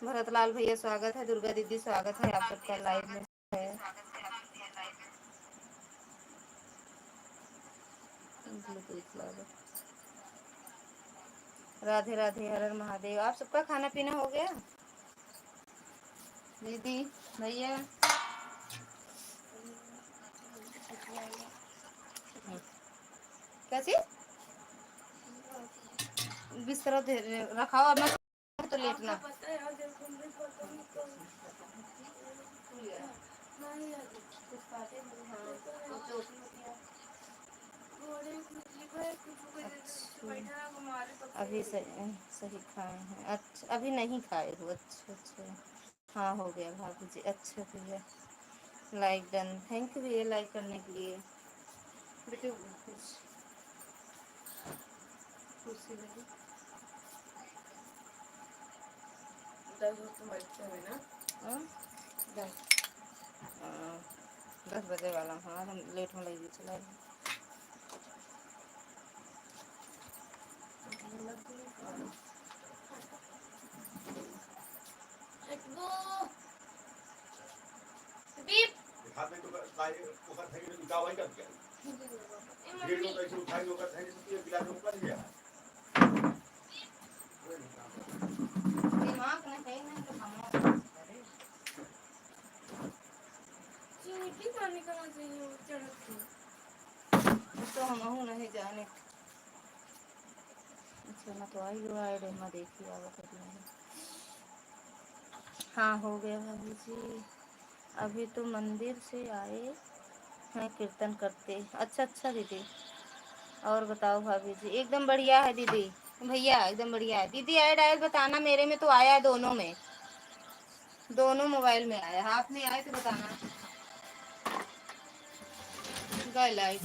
भरतलाल भैया स्वागत है, दुर्गा दीदी स्वागत है आप सबका लाइव में है। राधे राधे, हर हर महादेव। आप सबका खाना पीना हो गया दीदी भैया? कैसी बिस्तर रखाओ, अब मैं तो लेटना। अभी सही खाए हैं? अच्छा अभी नहीं खाए हो? अच्छा अच्छा, हाँ हो गया भाभी जी। अच्छा भैया लाइक डन, थैंक यू भैया लाइक करने के लिए। बेटे कुर्सी लगी है ना। हाँ? 10 बजे वाला, हाँ हम लेट में लगी चला। तो हम नहीं जाने। अच्छा मैं तो आई हुआ है मैं देखी आवत है। हाँ हो गया भाभी जी, अभी तो मंदिर से आए हैं, कीर्तन करते। अच्छा अच्छा दीदी, और बताओ भाभी जी? एकदम बढ़िया है दीदी भैया, एकदम बढ़िया है दीदी। ऐड आए बताना, मेरे में तो आया है, दोनों में, दोनों मोबाइल में आया। हाथ में आए तो बताना। गए लाइट।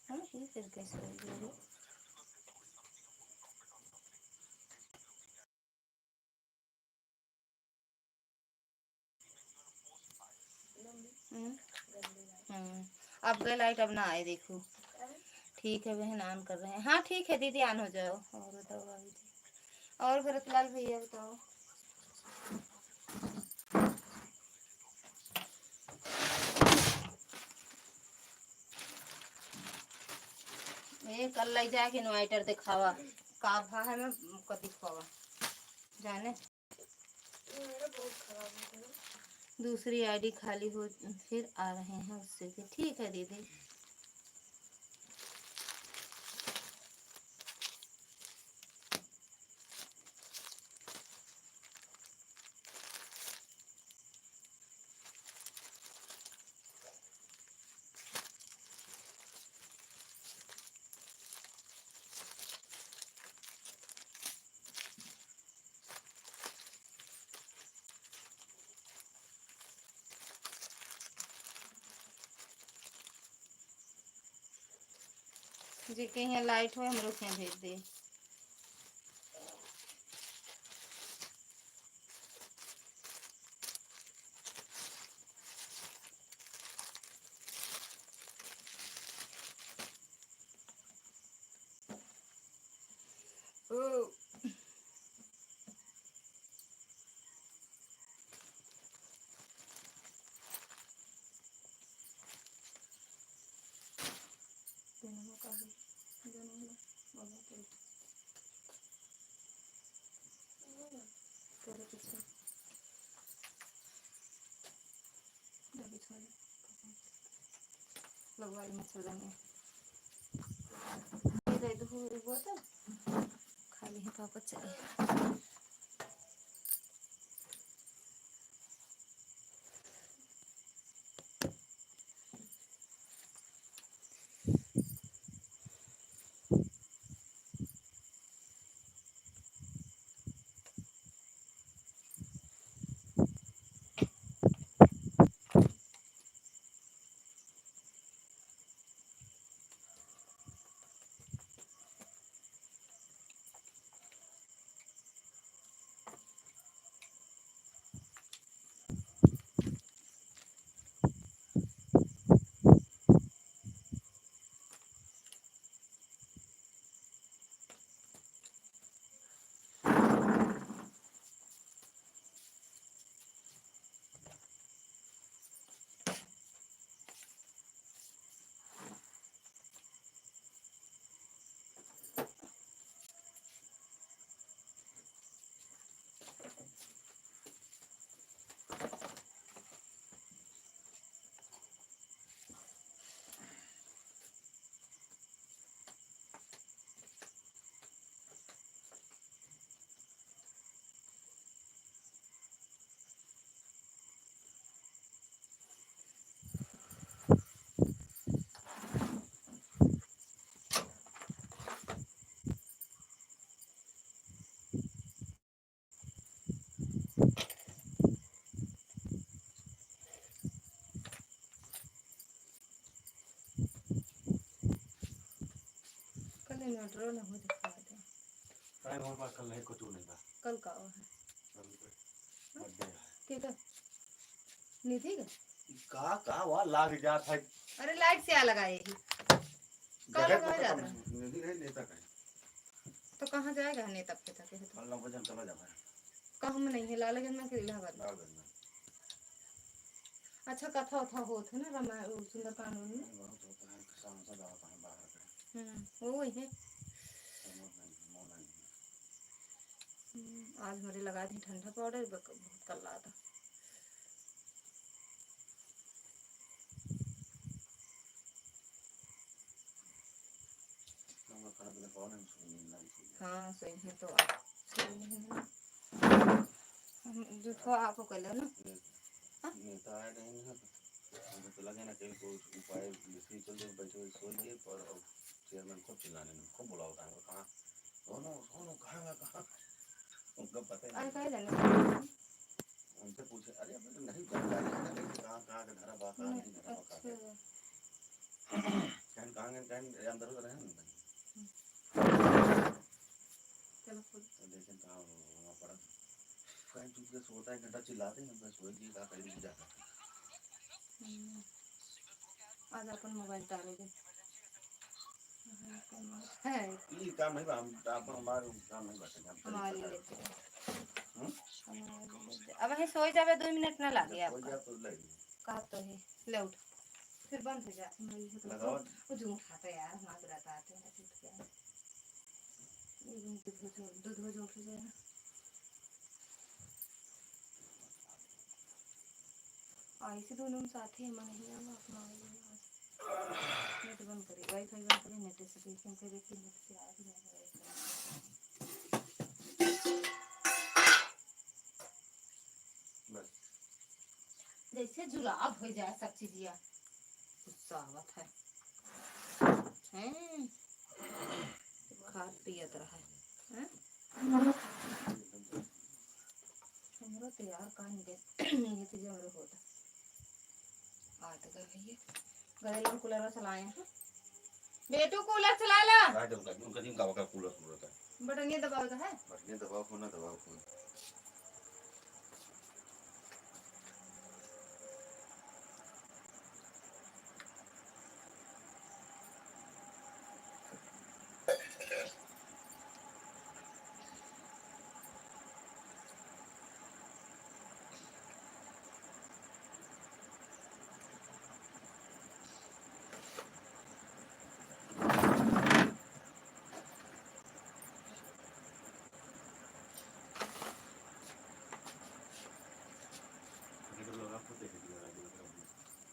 हाँ फिर कैसे होगी? अब गए लाइट, अब ना आए देखो। ठीक है बहन, ऑन कर रहे हैं। हाँ ठीक है दीदी, ऑन हो जाओ। और बताओ भाभी जी? और भरतलाल भैया बताओ? ये कल लाई जाके इन्वाइटर दिखावा का भा है, मैं कभी दिखावा जाने। दूसरी आईडी खाली हो फिर आ रहे हैं उससे भी। ठीक है दीदी। जी के यहाँ लाइट हो, हम लोग यहाँ भेज दे। लगवाई मच्छरदानी बोतल खाली है, पापा चले। मटरों ने मुझे खा दिया। अरे हमारे पास कल नहीं कुछ नहीं था। कल का है बर्थडे है ठीक है निधि का वहाँ लाग जा था। अरे लाइट से आ लगाएगी कल लगा जाता है निधि नहीं नेता का तो कहाँ जाएगा नेता के तक है तो अल्लाह वजन चला जाता है कहाँ में नहीं है लालगंज में के इलाहाबाद में। अच्छा कथा उथा होता है ना रामायण सुंदरकांड में बहुत होता है सांसद आता है बाहर के वो वही है मोना आज मेरे लगा दी ठंडा पाउडर बहुत कल रहा था हाँ सही है तो जो थो आपको कर लो ना नेता आए नहीं है मुझे तो लगे ना कि कोई उपाय लिखी चल रही बैठे हुए सोइए पर चेयरमैन खूब चिल्लाने में खूब बुला होता है कहाँ सोनू सोनू कहाँ उनका पता अरे नहीं जाने उनसे पूछे अरे अब तो नहीं जानकारी है ना कैसे कहाँ कहाँ का घर बा कहाँ नहीं घर बा कहीं अंदर उधर है ना लेकिन कहाँ वहाँ पड़ा कहीं चुप के सोता है घंटा चिल्लाते हैं बस वही कहा कहीं नहीं जाता आज अपन मोबाइल डालोगे ये काम नहीं हम आप हमारे काम नहीं बैठे हम हमारे लेते अब है सोई जावे 2 मिनट ना लागे आपका तो कहा तो है ले उठ फिर बंद हो जा लगाओ वो जो उठाता यार मार रहता आते हैं टूट गया दूध हो जो उठ जाए ना ऐसे दोनों साथ ही मन ही हम अपना नेट बंद करें वाईफाई बंद करें नेट से देखें फिर देखिए नेट से आ भी बस जैसे जुलाब हो जाए सब चीजिया गुस्सा आवत है खाद पियत रहा है हमरो तैयार कान दे ये तो जमरो होता आ तो गए भैया गए लोग कूलर चलाए हैं बेटू कूलर चला ला उनका दिन का कूलर रहता है बटन ये दबाव है बटन दबाव को ना दबाव को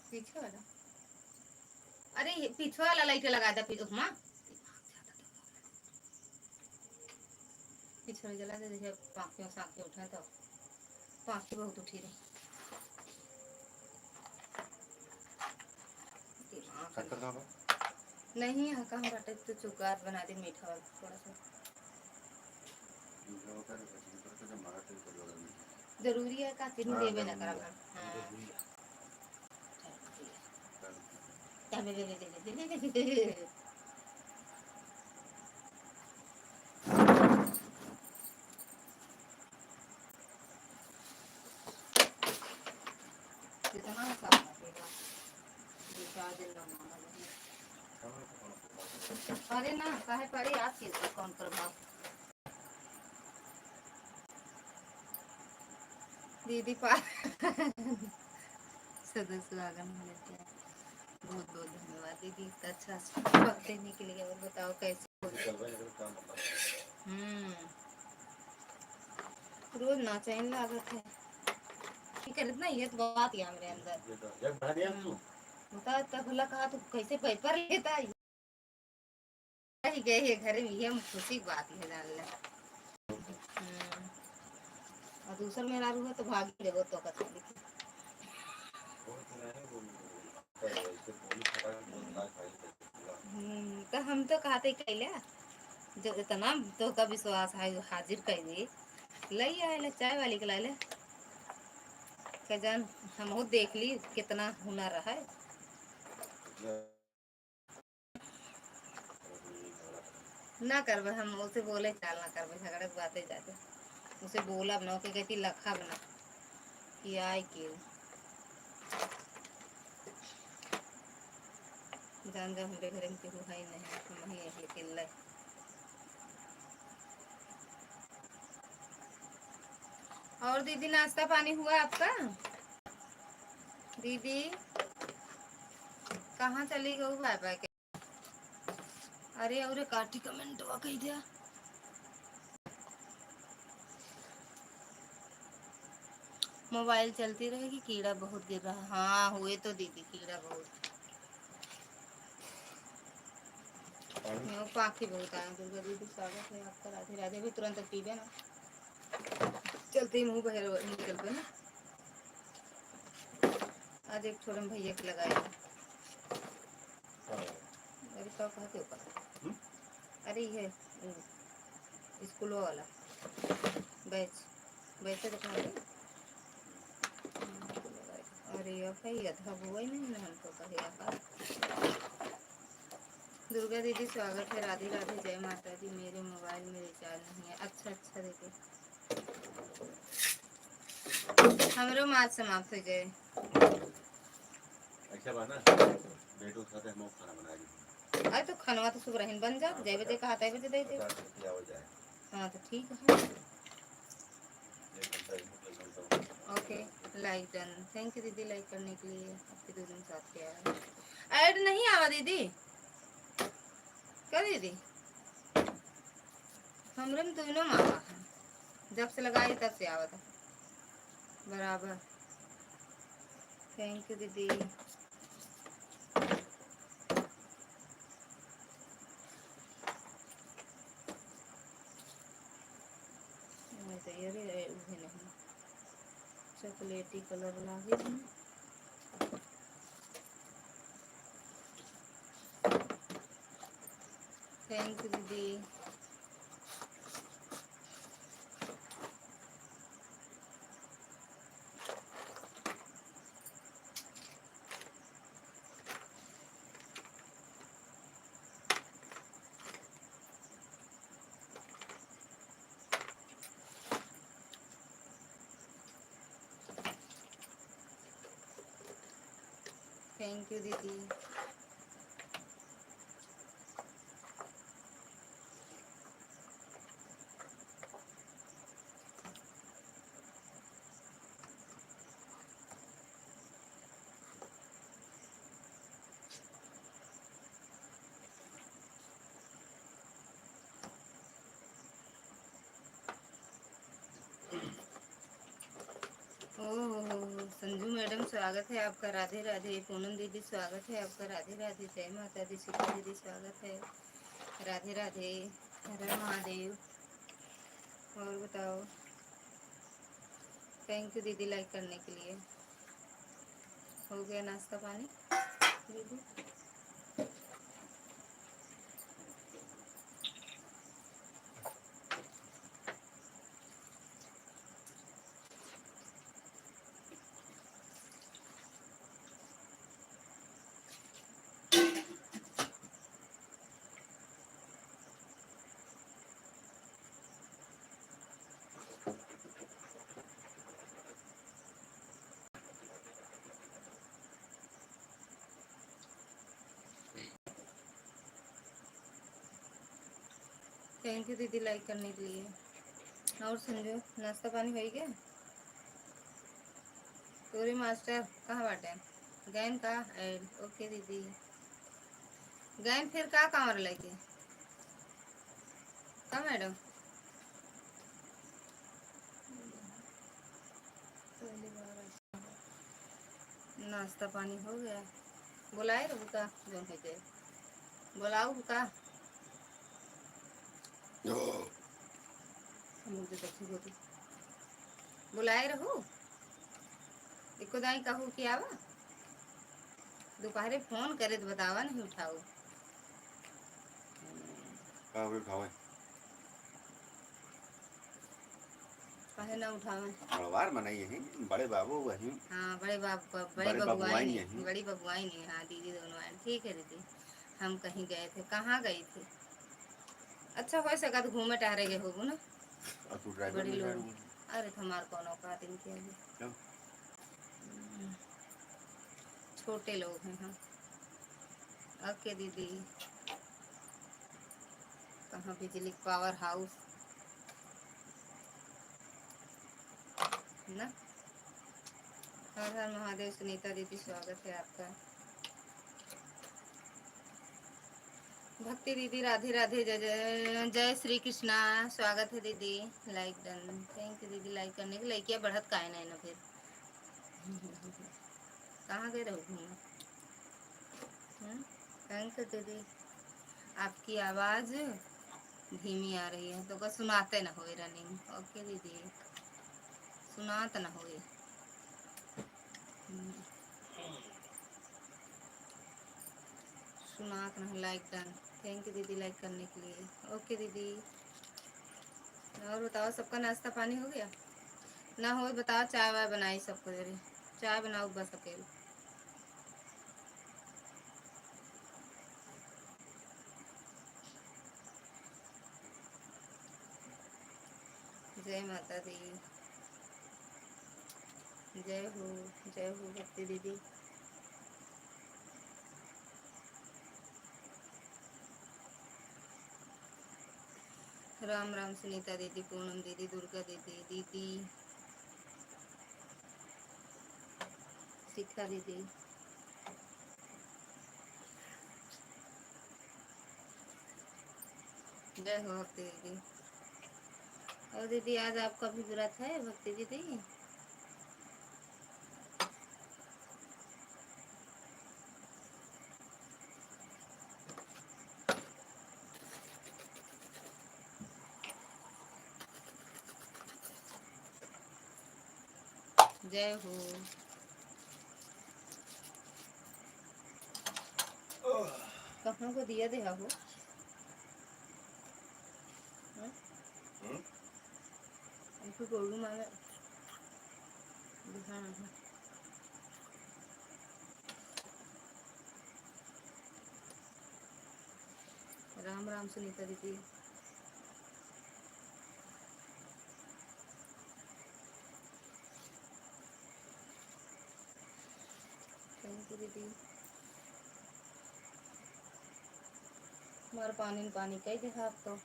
पीछे वाला अरे पीछे वाला लाइट लगा दे पीछे मां पीछे जला दे जैसे पाँखियों से आँखें उठा तो पाँखी बहुत उठी रही नहीं है कहाँ बाटे तो चुगार बना दे मीठा वाला थोड़ा सा जरूरी है का चीनी देवे ना करा कितना सा अरे ना काहे पड़ी आज के कौन प्रभाव दीदी पा सदस्य आगन में लेते हैं बहुत बहुत धन्यवाद दीदी इतना अच्छा वक्त देने के लिए और बताओ कैसे रोज ना चैन लागत है करत ना ये तो बात है हमारे अंदर बता तब भला कहा तू कैसे पेपर लेता है ही गए है घर में ये खुशी की बात है जान ले और दूसर मेरा रू है तो भाग देगो तो कथा लिखी तो हम तो कहते कैले जो इतना तो का विश्वास है हाजिर कर दे ले आए चाय वाली के लाए के जान हम देख ली कितना हुनर है ना करबे, हम उसे बोले चाल ना करबे, झगड़े के बातें जाते उसे बोला बना के कहती लखा बना कि आए क्यों जान जा हमरे घर में केहू है नहीं, हम ही अकेले। और दीदी नाश्ता पानी हुआ आपका? दीदी कहाँ चली गई भाई भाई के? अरे अरे काटी कमेंट हुआ कही दिया। मोबाइल चलती रहेगी, कीड़ा बहुत गिर रहा है। हाँ हुए तो दीदी कीड़ा बहुत, पाखी बहुत आए। दुर्गा दीदी स्वागत है आपका, राधे राधे। भी तुरंत पीबे ना, चलते ही मुँह बहर निकल पे ना। आज एक छोरम भैया के लगाए। अरे क्या कहते हो? अरे ये स्कूल वाला बैच बैच दिखा दे। अरे ये भैया था वो ही नहीं ना, हमको कहेगा का। दुर्गा दीदी स्वागत है, राधे राधे, जय माता दी। मेरे मोबाइल में रिचार्ज नहीं है। अच्छा अच्छा दीदी, हमरो मात समाप्त हो जाए। अच्छा बाना बेटो साथे हम खाना बना दी। अरे तो खाना तो सुबह रहन बन जा, जय बजे कहा था बजे दे दे। हाँ तो ठीक है। Okay like done, thank U दीदी लाइक करने के लिए। आपके 2 दिन साथ किया ऐड नहीं आवा दीदी, क्या दीदी हमरे में दोनों मावा है, जब से लगाई तब से आवा था बराबर। थैंक यू दीदी। चॉकलेटी कलर लागे थैंक यू दीदी। थैंक यू दीदी। ओह संजू मैडम स्वागत है आपका, राधे राधे। पूनम दीदी स्वागत है आपका, राधे राधे, जय माता दी। सीता दीदी स्वागत है, राधे राधे, हर हर महादेव। और बताओ, थैंक यू दीदी लाइक करने के लिए। हो गया नाश्ता पानी दीदी? थैंक यू दीदी लाइक करने के लिए। और संजू नाश्ता पानी हो गया? पूरी मास्टर कहाँ बाटे? गैन का ऐड ओके दीदी। गैन फिर का कामर लेके का मैडम? नाश्ता पानी हो गया, बुलाए रहू का जो है जाए, बुलाऊ का बुलाए रहू एको दाई कहू कि आवा। दोपहरे फोन करे तो बतावा नहीं उठाऊ। कहे ना उठावे, बड़वार मनाई यही बड़े बाबू वही। हाँ बड़े बड़े बबुआई नहीं, बड़ी बबुआई नहीं। हाँ दीदी दोनों आए। ठीक है दीदी, हम कहीं गए थे, कहाँ गई थी? अच्छा हो सका तो घूमे टहरे गए होगो ना और तू ड्राइवर बड़ी में लोग। जाएगी अरे तो हमार कौन औकात इनके आगे। क्यों? छोटे लोग हैं हम। ओके दीदी। कहाँ बिजली पावर हाउस ना। हर हर महादेव। सुनीता दीदी स्वागत है आपका। भक्ति दीदी राधे राधे। जय जय जय श्री कृष्णा। स्वागत है दीदी। Like done. थैंक यू दीदी लाइक करने के। लाइक किया बढ़त का है ना फिर। कहाँ गए रहो घूमने। थैंक यू दीदी। आपकी आवाज़ धीमी आ रही है तो का सुनाते ना होए रनिंग। ओके दीदी सुनात ना होए। सुनात ना हो। Like done. थैंक यू दीदी लाइक करने के लिए। ओके दीदी। और बताओ सबका नाश्ता पानी हो गया ना हो बताओ। चाय वाय बनाई सबको दे रही। चाय बनाओ बस अकेले। जय माता दी। जय हो। जय हो भक्ति दीदी। राम राम सुनीता दीदी पूनम दीदी दुर्गा दीदी दीदी शिखा दीदी। जय हो भक्ति दीदी। और दीदी आज आपका भी व्रत है भक्ति दीदी। जय हो। कहाँ को दिया दे हो। हमको गोलू मांगे। हाँ हाँ। राम राम सुनीता दीदी। थैंक यू दीदी। हमारा पानी पानी कही देखा आप तो।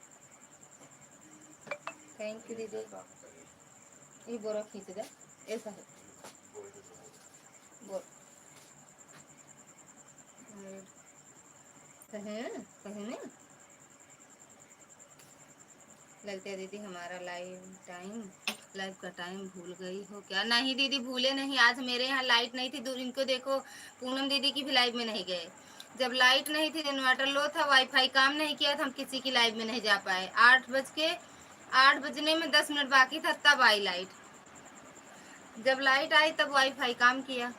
थैंक यू दीदी। ये बोरा खींच दे। ऐसा है बोल। कहें कहें ना लगता है दीदी हमारा लाइव का टाइम भूल गई हो क्या। नहीं दीदी भूले नहीं। आज मेरे यहाँ लाइट नहीं थी। दूर इनको देखो पूनम दीदी की भी लाइव में नहीं गए। जब लाइट नहीं थी इन्वर्टर लो था वाईफाई काम नहीं किया था हम किसी की लाइव में नहीं जा पाए। 8 बजने में 10 मिनट बाकी था तब आई लाइट। जब लाइट आई तब वाईफाई काम किया।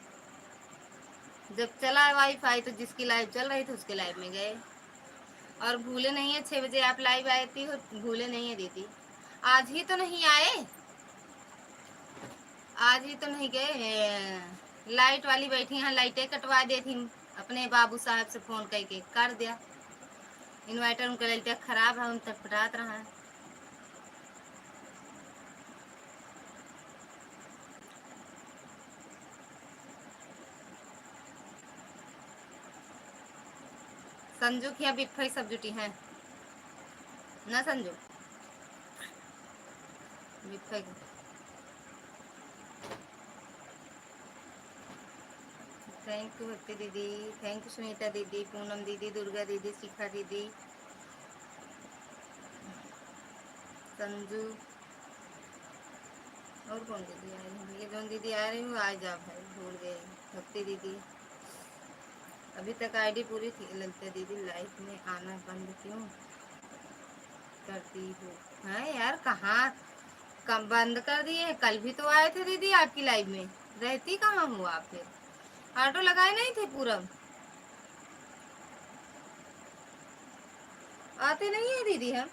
जब चला वाईफाई तो जिसकी लाइव चल रही थी उसके लाइव में गए। और भूले नहीं है 6 बजे आप लाइव आती हो। भूले नहीं है दीदी। आज ही तो नहीं आए। आज ही तो नहीं गए। लाइट वाली बैठी हैं लाइटें कटवा दी थी। अपने बाबू साहब से फोन करके कर दिया। इन्वर्टर उनका लाइट खराब है उन तक पटात रहा है। संजू की यहाँ बिफई सब जुटी हैं ना संजू बिफई। थैंक यू भक्ति दीदी। थैंक यू सुनीता दीदी पूनम दीदी दुर्गा दीदी शिखा दीदी संजू। और कौन दीदी आ रही है। ये जो दीदी आ रही हूँ आ जाओ भाई भूल गए। भक्ति दीदी अभी तक आईडी पूरी थी। ललिता दीदी लाइफ में आना बंद क्यों करती हो। है यार कहाँ कब बंद कर दिए। कल भी तो आए थे दीदी आपकी लाइव में। रहती कहाँ हो आप फिर। ऑटो लगाए नहीं थे पूरब। आते नहीं है दीदी हम।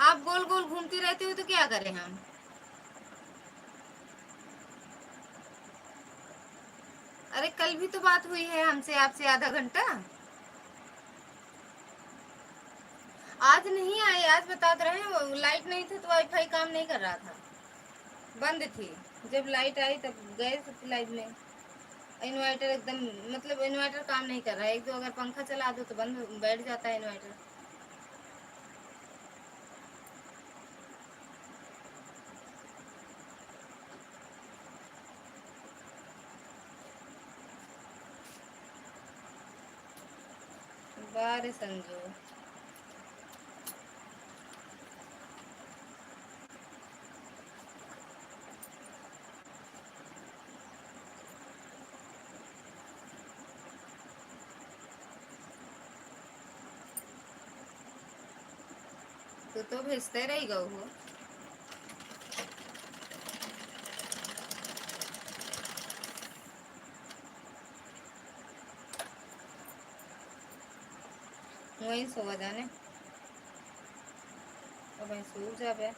आप गोल गोल घूमती रहती हो तो क्या करें हम। अरे कल भी तो बात हुई है हमसे आपसे आधा घंटा। आज नहीं आए, आज बता तो रहे हैं, लाइट नहीं थी तो वाईफाई काम नहीं कर रहा था, बंद थी। जब लाइट आई तब गए सप्लाई में। इन्वर्टर एकदम, मतलब इन्वर्टर काम नहीं कर रहा है। एक दो अगर पंखा चला दो तो बंद बैठ जाता है इन्वर्टर। बारे संजू, तो भेजते रही गो हो। वही सो जाने, अब वही सो जाबे।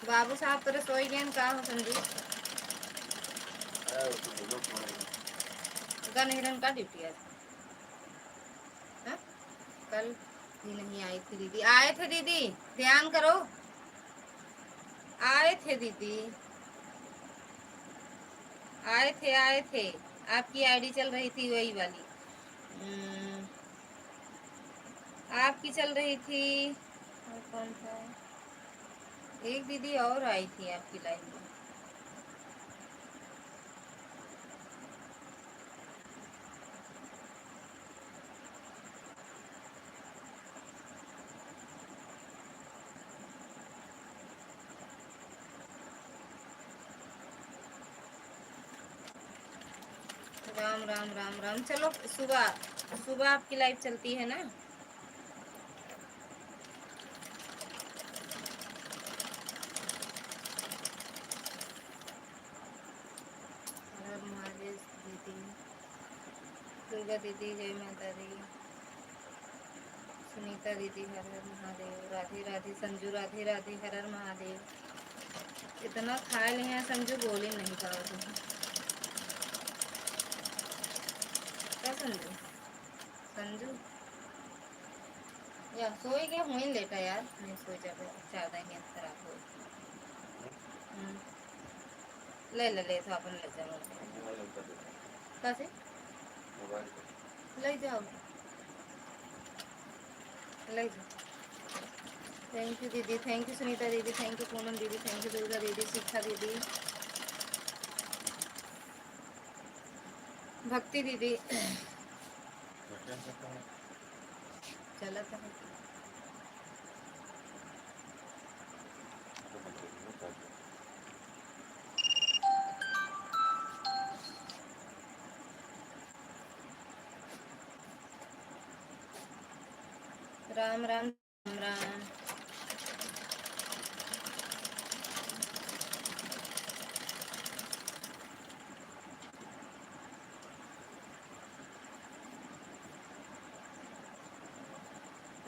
बाबू साहब तो रसोई गए का हो संजू? गन हिरन का ड्यूटी आज? हाँ? कल ही नहीं आई थी दीदी, आए थे दीदी, ध्यान करो, आए थे दीदी, आए थे। आपकी आईडी चल रही थी वही वाली, आपकी चल रही थी। और कौन था? एक दीदी और आई थी आपकी लाइन में। राम राम राम राम। चलो सुबह सुबह आपकी लाइव चलती है ना? हर महादेव दीदी, दुर्गा दीदी, जय माता दी, सुनीता दीदी, हर हर महादेव, राधे राधे संजू, राधे राधे, हर हर महादेव। इतना खा लिए हैं संजू, बोल ही नहीं पाओ तुम। क्या संजू? संजू या सोई गया हुई लेटा यार, नहीं सो जाबे, ज्यादा ही नींद खराब हो। ले ले ले तो अपन ले जाओ, कैसे ले जाओ, ले जाओ। थैंक यू दीदी, थैंक यू सुनीता दीदी, थैंक यू पूनम दीदी, थैंक यू दुर्गा दीदी, शिक्षा दीदी, भक्ति दीदी। चला था राम राम राम राम।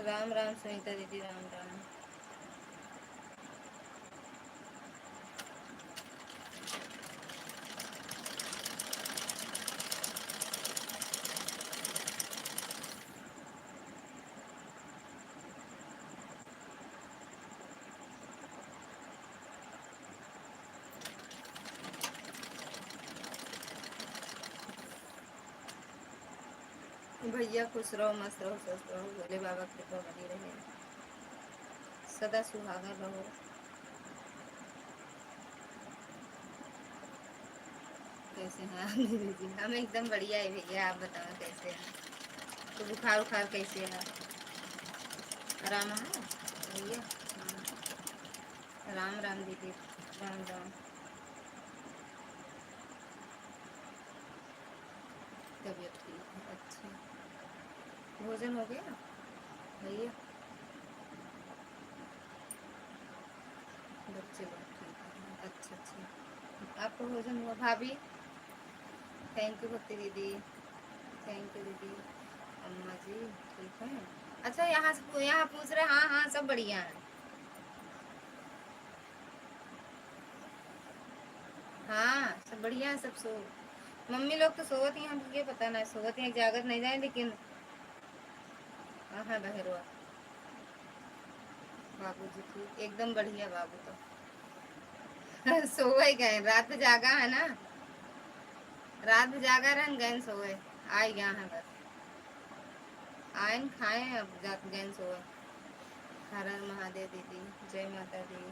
राम राम सुनीता दीदी, राम राम। भैया खुश रहो, मस्त रहो, स्वस्थ रहो, भोले बाबा कृपा बनी रहे, सदा सुहागा रहो। कैसे हैं आप दीदी जी? हम एकदम बढ़िया है भैया, आप बताओ कैसे हैं? तो बुखार उखार कैसे है? आराम है भैया? राम राम दीदी, राम राम। तबीयत ठीक है, अच्छा। भोजन हो गया भैया? बच्चे लोग ठीक है, अच्छा अच्छा। आपका भोजन हुआ भाभी? थैंक यू भक्ति दीदी, थैंक यू दीदी। अम्मा जी ठीक है? अच्छा, यहाँ पूछ रहे, हाँ हाँ सब बढ़िया है। हाँ सब बढ़िया है, सब सो, मम्मी लोग तो सोवत ही, हम ये पता ना सोवत ही, जागत नहीं जाए, लेकिन हाँ बहरुआ बाबू जी ठीक एकदम बढ़िया बाबू तो सो गए रात जागा है ना, रात जागा रहन गए सोए, आ गया है बस आयन खाए अब जात गए सोए। हर हर महादेव दीदी, जय माता दी,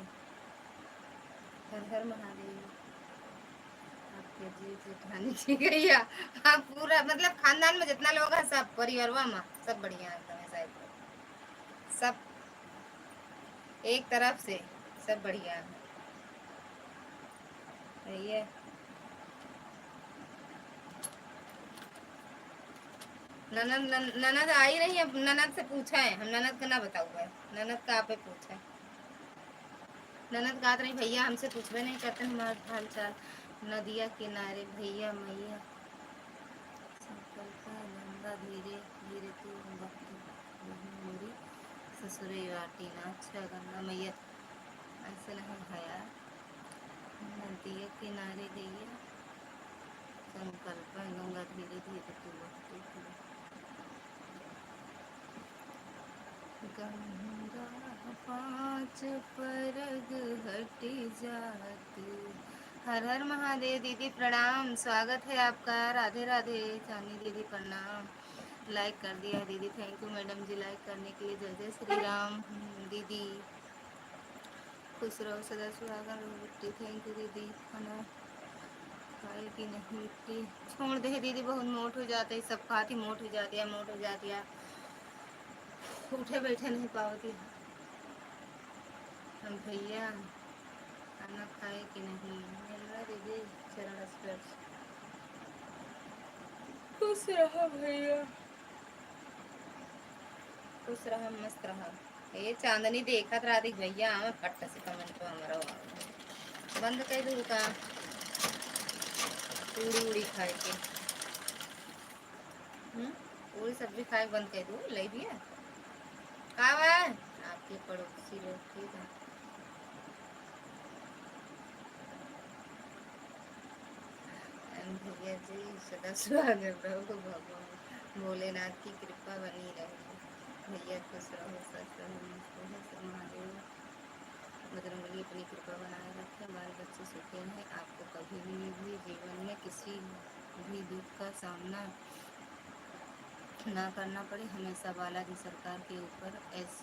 हर हर महादेव। आपके जी जेठानी ठीक है या हाँ पूरा मतलब खानदान में जितना लोग हैं सब परिवार में सब बढ़िया है एकदम ऐसा सब एक तरफ से सब बढ़िया है। ये ननद आई रही है, ननद से पूछा है हम, ननद का ना बताऊ है, ननद का आप पूछा है। ननद गात रही भैया हमसे कुछ भी नहीं करते हमारा हाल चाल, नदिया किनारे भैया मैया संकल्प गंगा धीरे धीरे तू भक्ति मेरी ससुरे वाटी ना। अच्छा गंगा मैया ऐसे नहीं है यार, नदिया किनारे गैया संकल्प गंगा धीरे धीरे तू भक्ति गंगा पाँच परग हट जात। हर हर महादेव दीदी प्रणाम, स्वागत है आपका, राधे राधे। चांदी दीदी प्रणाम, लाइक कर दिया है दीदी, थैंक यू मैडम जी लाइक करने के लिए। जय जय श्री राम दीदी, खुश रहो सदा सुहागन रहो मिट्टी, थैंक यू दीदी। खाना खाएगी नहीं मिट्टी छोड़ दे दीदी, बहुत मोट हो जाते हैं सब खाती, मोट हो जाती है, मोट हो जाती है, उठे बैठे नहीं पाती। हम भैया खाना खाए कि नहीं, मेरा दीदी चरण स्पर्श। खुश रहो भैया, खुश रहा मस्त रहा। ये चांदनी देखा था राधिक भैया हमें फट से कमेंट तो हमारा बंद कर दूँ का पूड़ी उड़ी खाए के, पूरी सब्जी खाए बंद कर दूँ ले दिया का है आपके पड़ोसी लोग ठीक है। भैया जी सदा स्वागत रहो, भगवान भोलेनाथ की कृपा बनी रहे, भैया खुश रहो सच रहो महादेव बजरंगबली अपनी कृपा बनाए रखें, बाल बच्चे सुखी हैं, आपको कभी भी जीवन में किसी भी दुख का सामना ना करना पड़े, हमेशा बालाजी सरकार के ऊपर ऐस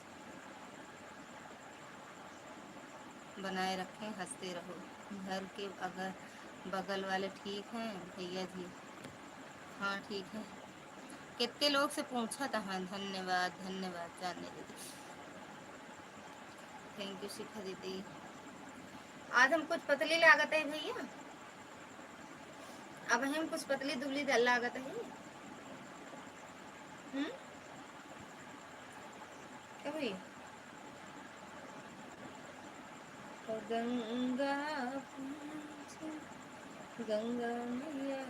बनाए रखें, हंसते रहो। घर के अगर बगल वाले ठीक हैं भैया जी, हाँ ठीक है, कितने लोग से पूछा था। हाँ धन्यवाद धन्यवाद जानने दीदी, थैंक यू शिखा दीदी। आज हम कुछ पतली लागत है भैया, अब हम कुछ पतली दुबली लागत है क्या भैया। गंगा गंगा मैया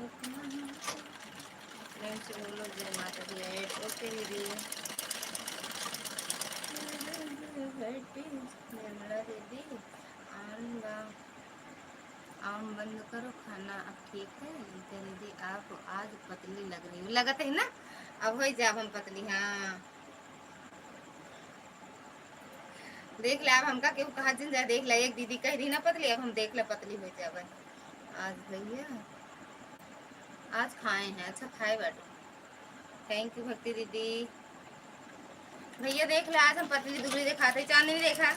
से बोलो जय माता दी, ओके दीदी। निर्मला दीदी आम बंद करो खाना, अब ठीक है। रीता दीदी आप आज पतली लग रही हो, लगत है ना, अब हो जाब हम पतली। हाँ देख ले, अब हमका क्यों कहा जिन जा, देख ले एक दीदी कह रही ना पतली, अब हम देख ले पतली हो जाए। आज भैया आज खाए हैं, अच्छा खाए बैठो, थैंक यू भक्ति दीदी। भैया देख ले आज हम पतली दुबली दिखाते, चांदनी देखा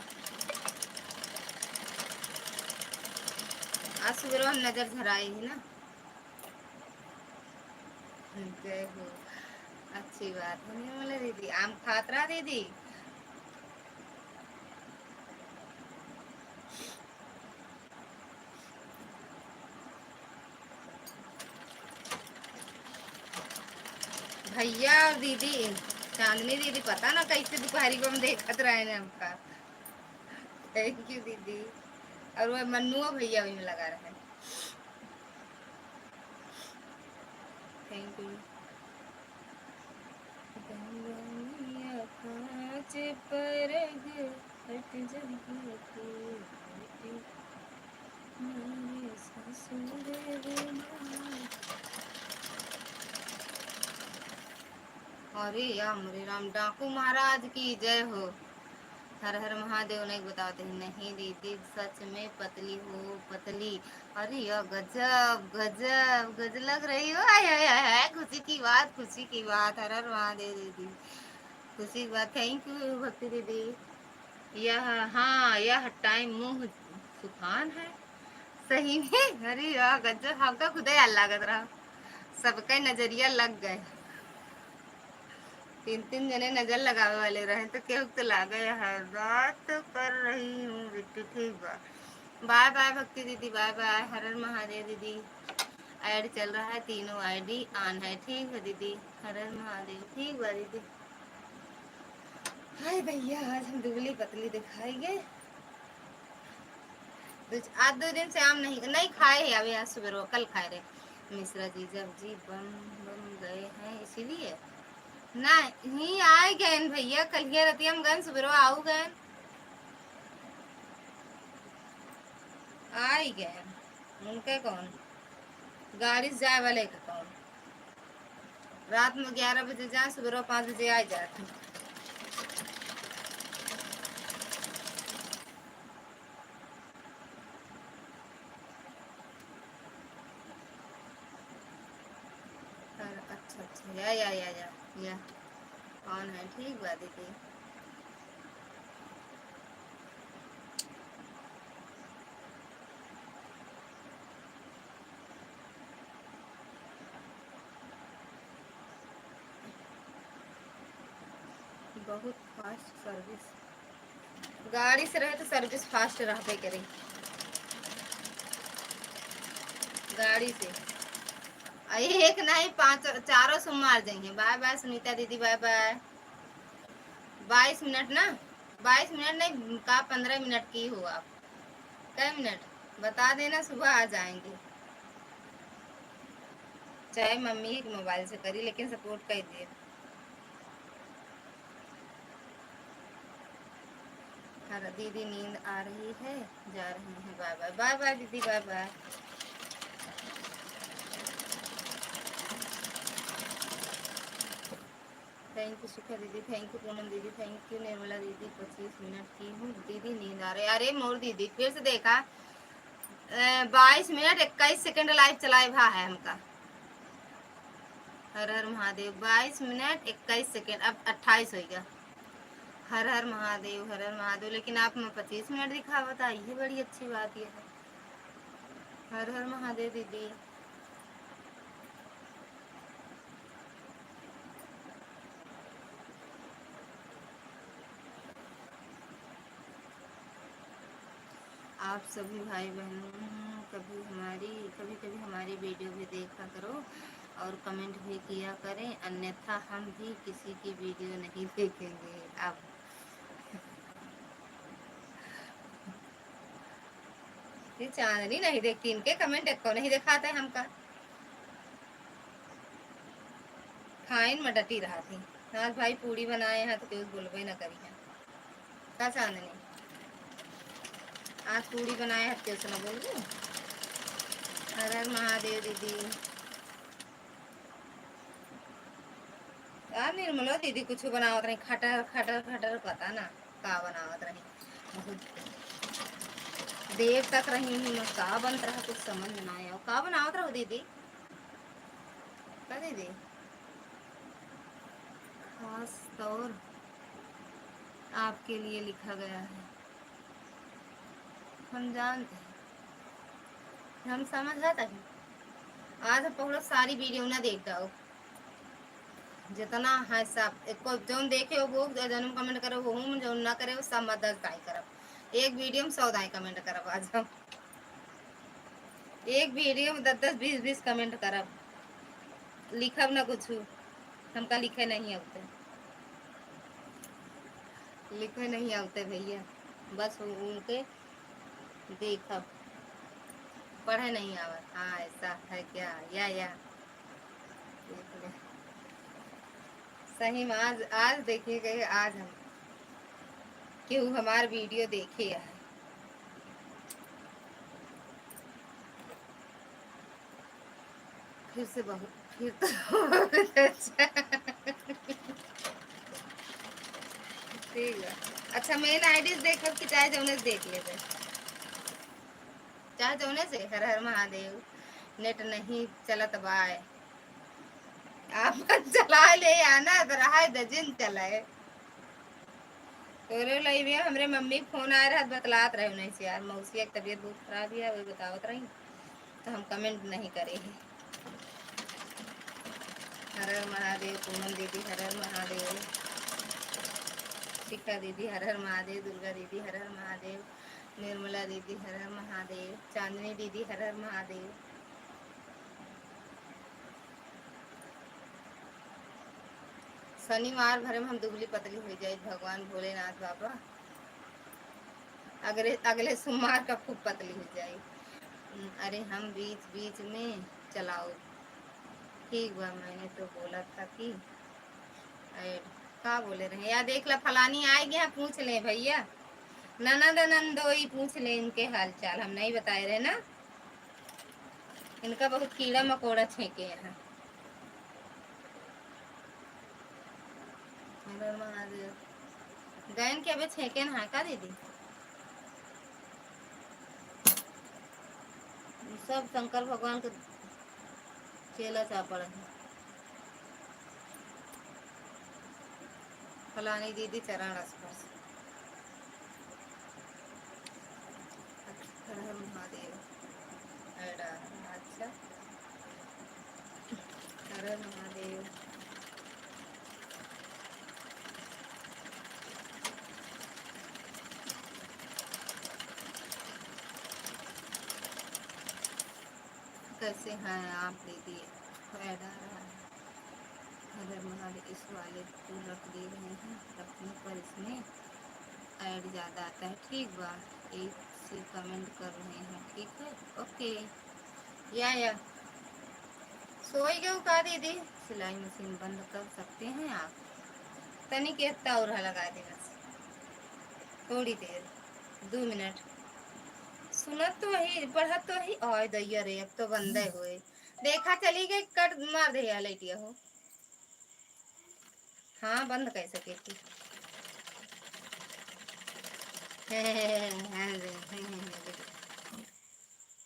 आज सुबह हम नजर झराई ही ना। जय हो, अच्छी बात है निर्मला दीदी, आम खात रहा दीदी। भैया और दीदी चांदनी दीदी पता ना कैसे दोपहरी को हम देखत रहे हैं हमका, थैंक यू दीदी। और वह मन्नू भैया भी में लगा रहे, थैंक यू। कांच परग हट जगती मेरे ससुर अरे या मोरे राम, डाकू महाराज की जय हो। हर हर महादेव। नहीं बताते हैं, नहीं दीदी सच में पतली हो पतली। अरे या गजब गजब गज लग रही हो। आय आय आय आय, खुशी की बात, खुशी की बात। हर हर महादेव दीदी, खुशी की बात। थैंक यू भक्ति दीदी। यह, हाँ यह टाइम मुंह सुखान है सही में। अरे यार गजब, हमका खुदे अल्लाह लागत रहा, सबका नजरिया लग गए। तीन तीन जने नजर लगावे वाले रहे तो केहू तो लागे है। बात तो कर रही हूँ बिट्टू, ठीक बा। बाय बाय भक्ति दीदी, बाय बाय। हर हर महादेव दीदी। ऐड चल रहा है, तीनों आईडी ऑन है, ठीक है दीदी। हर हर महादेव, ठीक बा दीदी। हाय भैया, आज हम दुबली पतली दिखाएंगे। आज 2 दिन से आम नहीं नहीं खाए है। अभी आज सुबह कल खाए रहे मिश्रा जी, जब जी बम बम गए हैं इसीलिए नहीं आए गए भैया। कल रती हम गए सुबह आऊ गए, आ ही गए उनके कौन गाड़ी से जाए वाले का कौन। रात में 11 बजे जाए, सुबह 5 बजे आ जाते। अच्छा अच्छा, या कौन है, ठीक बात दीदी। बहुत फास्ट सर्विस, गाड़ी से रहे तो सर्विस फास्ट रहते करे गाड़ी से। एक नहीं 5 4 सुम मार जाएंगे। बाय बाय सुनीता दीदी, बाय बाय। 22 मिनट ना, 22 मिनट नहीं का 15 मिनट की हो आप। कै मिनट बता देना, सुबह आ जाएंगे। चाहे मम्मी के मोबाइल से करी, लेकिन सपोर्ट कर दिए। हाँ दीदी, नींद आ रही है, जा रही है। बाय बाय, बाय बाय दीदी, बाय बाय। थैंक यू शिखा दीदी, थैंक यू पूनम दीदी, थैंक यू निर्मला दीदी। 25 मिनट की हूँ दीदी, नींद आ रही। अरे मोर दीदी फिर से देखा, 22 मिनट 21 सेकंड लाइव चलाए भा है हमका। हर हर महादेव। 22 मिनट 21 सेकंड, अब 28 हो गया। हर हर महादेव, हर हर महादेव। लेकिन आप में 25 मिनट दिखा बता, ये बड़ी अच्छी बात ये है। हर हर महादेव दीदी। आप सभी भाई बहनों कभी कभी हमारी वीडियो भी देखा करो और कमेंट भी किया करें, अन्यथा हम भी किसी की वीडियो नहीं देखेंगे। अब ये चांदनी नहीं देखती, इनके कमेंट को नहीं दिखाता है हमका। खाइन में डटी रहा थी। आज भाई पूड़ी बनाए हैं तो क्यों बोलबे न करी है का चांदनी। आज पूड़ी बनाए हैं क्यों से न बोलबू। हर हर महादेव दीदी। यार निर्मला दीदी कुछ बनावत रही, खटर खटर खटर, पता ना का बनावत रही। देर तक रही हूँ मैं, का बनत रहा कुछ समझ ना आया। का बनावत रहो दीदी, का दीदी। खास तौर आपके लिए लिखा गया है, हम जानते हैं, हम समझ रहे थे। आज हम पहले सारी वीडियो ना देखता हो, जितना है सब एको जो देखे हो वो जन्म कमेंट करे, वो हम जो ना करे वो सब मदद दाई करब। एक वीडियो में 100 दाई कमेंट करब। आज हम एक वीडियो में 10 10 20 20 कमेंट करब, लिखब ना कुछ। हमका लिखे नहीं आते, लिखे नहीं आते भैया, बस उनके देखब, पढ़े नहीं आवत। हाँ ऐसा है क्या, या सही में आज आज देखिए गए, आज हम क्यों हमार वीडियो देखे है। फिर से बहुत फिर तो बहुत अच्छा। ठीक है। अच्छा मेन आईडी देखब कि चाहे जौने से देख लेबे, चाहे जौने से। हर हर महादेव। नेट नहीं चलत बाय, आप चला ले आना तो रहा दजिन चलाए। तोरे लई भी हमरे मम्मी फोन आए रहा बतलात रहे उन्हें से यार मौसी की तबीयत बहुत खराब है वही बतावत रही, तो हम कमेंट नहीं करे हैं। हर हर महादेव। पूनम दीदी हर हर महादेव। शिखा दीदी हर हर महादेव। दुर्गा दीदी हर हर महादेव। निर्मला दीदी हर हर महादेव। चांदनी दीदी हर हर महादेव। शनिवार भरे में हम दुबली पतली हो जाए भगवान भोलेनाथ बाबा, अगले अगले सोमवार का खूब पतली हो जाए। अरे हम बीच बीच में चलाओ। ठीक बा, मैंने तो बोला था कि ऐड का बोले रहे यार, देख ला फलानी आए गया पूछ ले भैया, ननद नंदोई पूछ ले इनके हाल चाल, हम नहीं बताए रहे ना। इनका बहुत कीड़ा मकोड़ा छेके यहाँ। गैन के अबे छेके ना का दीदी, सब शंकर भगवान के चेला चापड़ है। फलानी दीदी चरण स्पर्श। हर हर महादेव। ऐडा अच्छा। हर हर महादेव। कैसे हैं आप दीदी, ऐड आ रहा है। हर हर महादेव। इस वाले को रख दे रहे हैं, रखने पर इसमें ऐड ज़्यादा आता है। ठीक बा, एक से कमेंट कर रहे हैं, ठीक है ओके। या सोई गए का दीदी, सिलाई मशीन बंद कर सकते हैं आप, तनी के और लगा देना थोड़ी देर, 2 मिनट। सुनत तो वही पढ़त तो वही और दैया रे, अब तो बंदे हुए देखा चली गई कट मार दे लैटिया हो। हाँ बंद कैसे की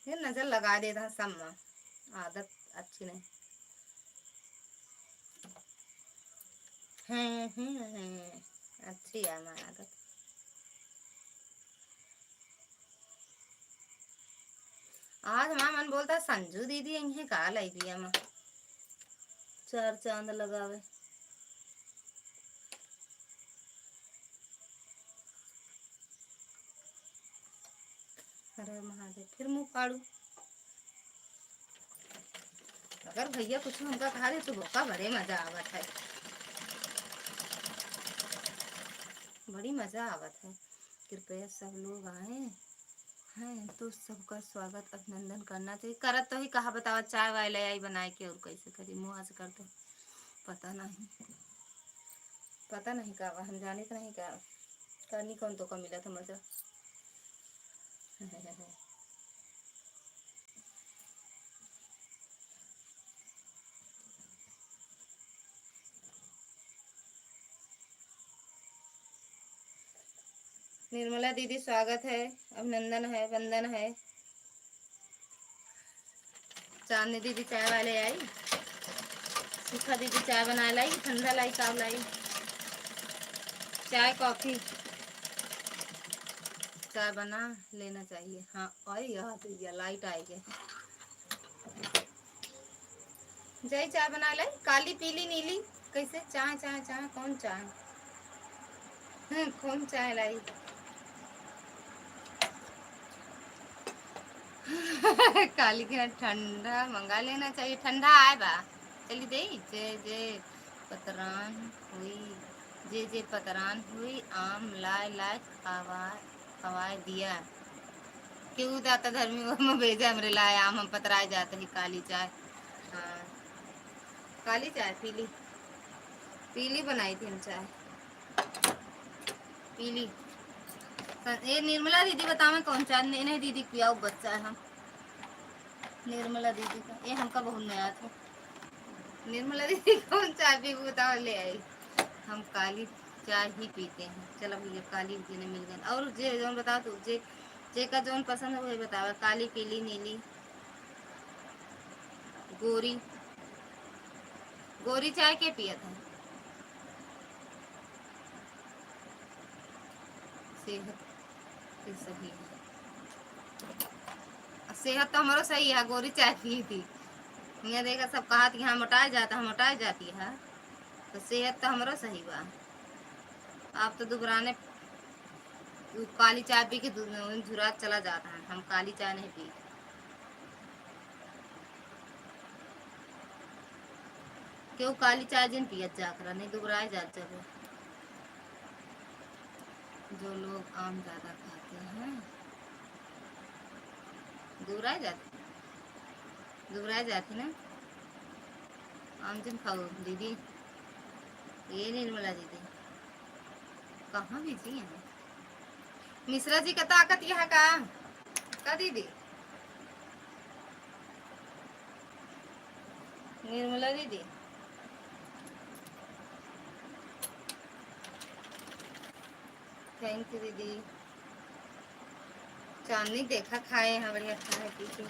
फिर नजर लगा देता सब में, आदत अच्छी नहीं। अच्छी है हमारी आदत। आज हमारा मन बोलता संजू दीदी इन्हें कहा लाई दिया माँ, चार चांद लगावे। अरे महादेव फिर मुँह फाड़ू, अगर भैया कुछ हमका कहा दे तो बोका बड़े मजा आवत है, बड़ी मजा आवत है। कृपया सब लोग आए हैं तो सबका स्वागत अभिनंदन करना चाहिए। करत तो ही कहा बतावा, चाय वाय ले आई बनाए के और कैसे करी मुँह से कर दो, पता नहीं का हम जाने तो नहीं क्या करनी कौन तो का मिला था मजा। निर्मला दीदी स्वागत है, अभिनंदन है, वंदन है। चांदनी दीदी चाय वाले आई, सुखा दीदी चाय बना लाई, ठंडा लाई साव लाई, चाय कॉफी चाय बना लेना चाहिए। हाँ और यहाँ तो ये लाइट आई गई, जय चाय बना लाई, काली पीली नीली कैसे चाय चाय चाय कौन चाय कौन चाय लाई। काली के ठंडा मंगा लेना चाहिए, ठंडा आए बा चली दे। जे जे पतरान हुई, जे पतरान हुई, आम लाए लाए खवाए दिया, क्यों जाता धर्मी में भेजा हमरे लाए आम, हम पतराए जाते ही काली चाय। हाँ काली चाय पीली पीली बनाई थी हम चाय पीली। ये निर्मला दीदी बताओ कौन चाय, नहीं दीदी पियाओ बच्चा है हम निर्मला दीदी का ये हमका बहुत नया था। निर्मला दीदी कौन चाय पी बताओ ले आई। हम काली चाय ही पीते हैं। चलो भैया काली पीने मिल गए। और जे जोन बताओ तू जे का जोन पसंद है वही बताओ। काली पीली नीली गोरी। गोरी चाय के पिया था। सेहत के सही है। सेहत तो हमारो सही है। गोरी चाय पी थी। यहाँ देखा सब कहा कि हाँ मोटाई जाता है मोटाई जाती है। तो सेहत तो हमारो सही बा। आप तो दुबराने काली चाय पी के झुरात चला जाता है। हम काली चाय नहीं पी। क्यों काली चाय जिन पियत जाकर नहीं दुबराए जात जब। जो लोग आम ज्यादा खाते हैं दुबराए जाते ना। आम जिन खाओ दीदी। ये निर्मला दीदी कहाँ बिजी है। मिश्रा जी का ताकत यहाँ का दीदी। निर्मला दीदी थैंक यू दीदी। चांदनी देखा खाए हैं बढ़िया खाए पी के।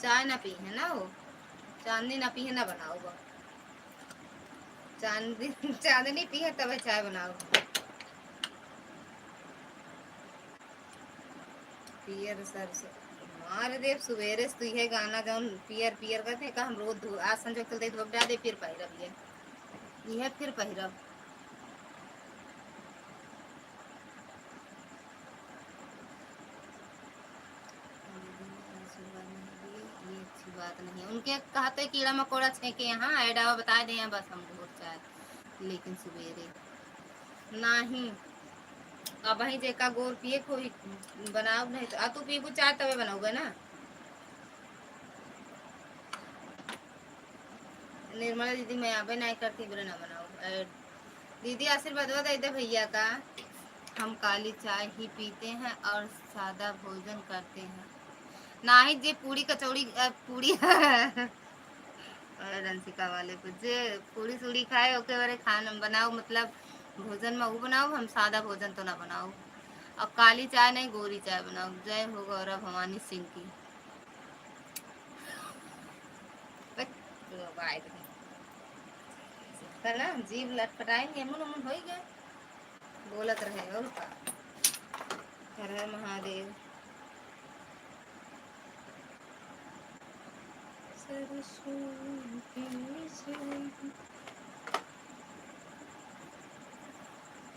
चाय ना पी है ना वो। चांदनी ना पी है ना बनाओ वो। चांदनी पी है तब चाय बनाओ। पियर सर से मार देव सवेरे तू ये गाना जौन पियर पियर करते का हम रोज आज संजो चलते धोप डाल दे फिर पहिरब यह फिर पहिरब। ये अच्छी बात नहीं है। उनके कहते कीड़ा मकोड़ा छेके यहाँ ऐडावा बता दें बस हम बहुत चाय लेकिन सवेरे नहीं। अब वही जेका गोर पिए कोई बनाओ नहीं तो तू पीबू चाय तबे बनाओगे ना। निर्मला दीदी मैं यहाँ पे नहीं करती बोले ना बनाओ। दीदी आशीर्वाद दे दे भैया का। हम काली चाय ही पीते हैं और सादा भोजन करते हैं। ना ही जे पूरी कचौड़ी पूरी रंसिका वाले को जे पूरी सूड़ी खाए ओके बारे खाना बनाओ मतलब भोजन में वो बनाओ। हम सादा भोजन तो ना बनाओ। और काली चाय नहीं गोरी चाय बनाओ। जय हो गौरव भवानी सिंह की। ना जीव लटपटाएंगे मुन मुन हो गए बोलत रहे और का। हर हर महादेव।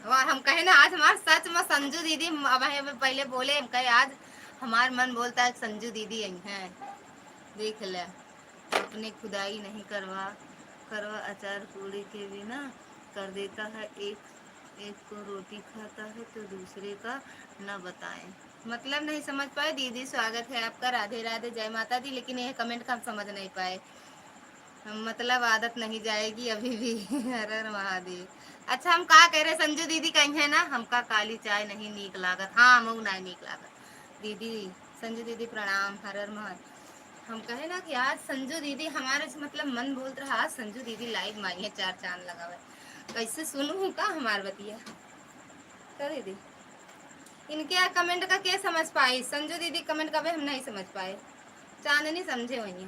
और हम कहे ना आज हमारे सच में संजू दीदी अब पहले बोले हम कहे आज हमार मन बोलता है संजू दीदी यही है। देख ले अपने खुदाई नहीं करवा अचार पूरी के बिना कर देता है। एक को रोटी खाता है तो दूसरे का न बताएं। मतलब नहीं समझ पाए दीदी। स्वागत है आपका। राधे राधे जय माता दी। लेकिन यह कमेंट का हम समझ नहीं पाए। मतलब आदत नहीं जाएगी अभी भी हर हर महादेव। अच्छा हम कहा कह रहे संजू दीदी कहीं है ना हमका काली चाय नहीं नीक लागत। हाँ मऊ नहीं नीक लागत दीदी। संजू दीदी प्रणाम हर हर महादेव। हम कहे ना कि आज संजू दीदी हमारे मतलब मन बोल रहा आज संजू दीदी लाइव माई है चार चांद लगावे। कैसे सुनू का हमार बतिया कर दीदी। इनके कमेंट का क्या समझ पाई। संजू दीदी कमेंट का भी हम नहीं समझ पाए। चांदनी समझे वही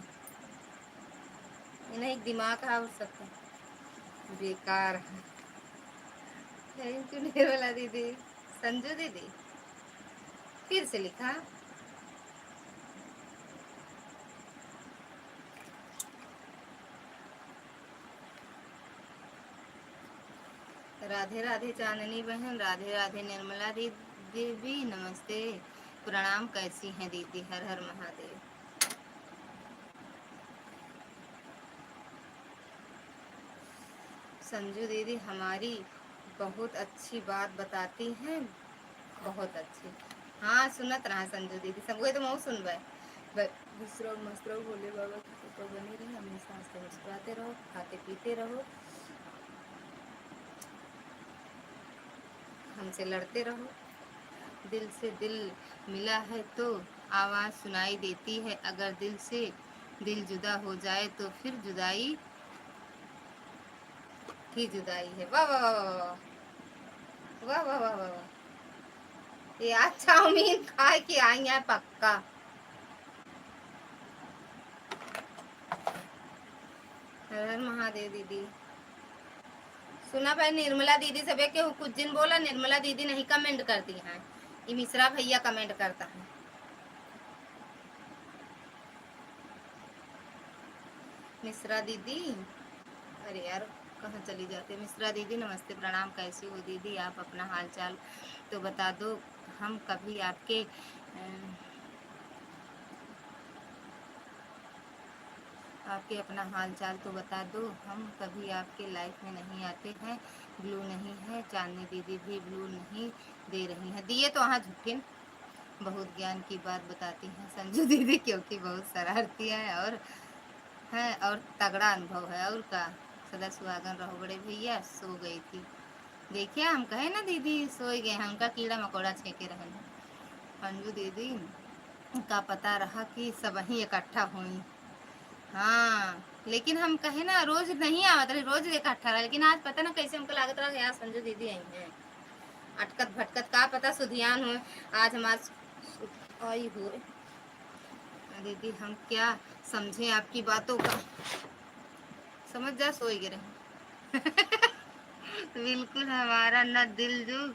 इन्हें एक दिमाग है उस सबका बेकार है। थैंक यू निर्मला दीदी। संजू दीदी फिर से लिखा। राधे राधे चांदनी बहन। राधे राधे निर्मला दीदी नमस्ते प्रणाम। कैसी हैं दीदी। हर हर महादेव। संजू दीदी हमारी बहुत अच्छी बात बताती हैं। बहुत अच्छी। हाँ सुनत रहा संजू दीदी सब तो मैं सुनबे दूसरा मस्त रहो भोले बाबा की कृपा बनी रही हमेशा हंसते मुस्कुराते रहो खाते पीते रहो हमसे लड़ते रहो दिल से दिल मिला है तो आवाज़ सुनाई देती है, अगर दिल से दिल जुदा हो जाए तो फिर जुदाई ही जुदाई है। वाह वाह वाह वाह वाह वाह वाह वाह वाह। ये आज चाउमीन खा के आई है पक्का। हर हर महादेव दीदी। सुना भाई निर्मला दीदी सब के कुछ दिन बोला, निर्मला दीदी नहीं कमेंट करती हैं, ये मिश्रा भैया कमेंट करता है। मिश्रा दीदी, अरे यार कहाँ चली जाती है मिश्रा दीदी। नमस्ते प्रणाम, कैसी हो दीदी आप, अपना हाल चाल तो बता दो, हम कभी आपके आपके अपना हाल चाल तो बता दो, हम कभी आपके लाइफ में नहीं आते हैं। ब्लू नहीं है, चांदनी दीदी भी ब्लू नहीं दे रही हैं। दिए तो वहाँ झुकिन, बहुत ज्ञान की बात बताती हैं संजू दीदी, क्योंकि बहुत शरारती है और तगड़ा अनुभव है। और का सदा सुहागन रहो बड़े भैया। सो गई थी, देखिए हम कहे ना दीदी सो गए हैं, उनका कीड़ा मकोड़ा छेके रहे। अंजू दीदी का पता रहा कि सब ही इकट्ठा हुई। हाँ लेकिन हम कहे ना रोज नहीं आवत रहे, रोज इकट्ठा रहा, लेकिन आज पता ना कैसे हमको लागत रहा यार संजू दीदी आई है। अटकत भटकत का पता सुधियान हो आज हमारे आई हुए। दीदी हम क्या समझे आपकी बातों का, समझ जा सोई गिरे। बिल्कुल हमारा न दिल जो,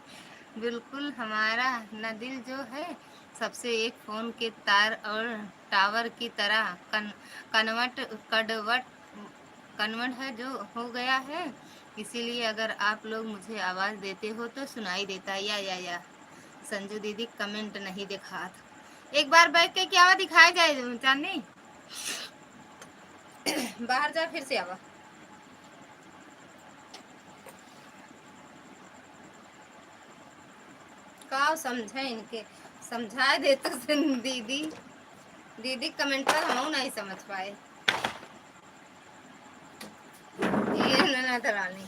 बिल्कुल हमारा न दिल जो है सबसे एक फ़ोन के तार और टावर की तरह कन्वर्ट कड़वट कन्वर्ट है जो हो गया है। इसीलिए अगर आप लोग मुझे आवाज़ देते हो तो सुनाई देता। या संजू दीदी कमेंट नहीं दिखा, एक बार बैठ के क्या आवा दिखाया जाए चांदनी। बाहर जा फिर से आवा। का समझे इनके, समझा दे तो दीदी। दीदी कमेंट पर हम नहीं समझ पाए। ये ननद रानी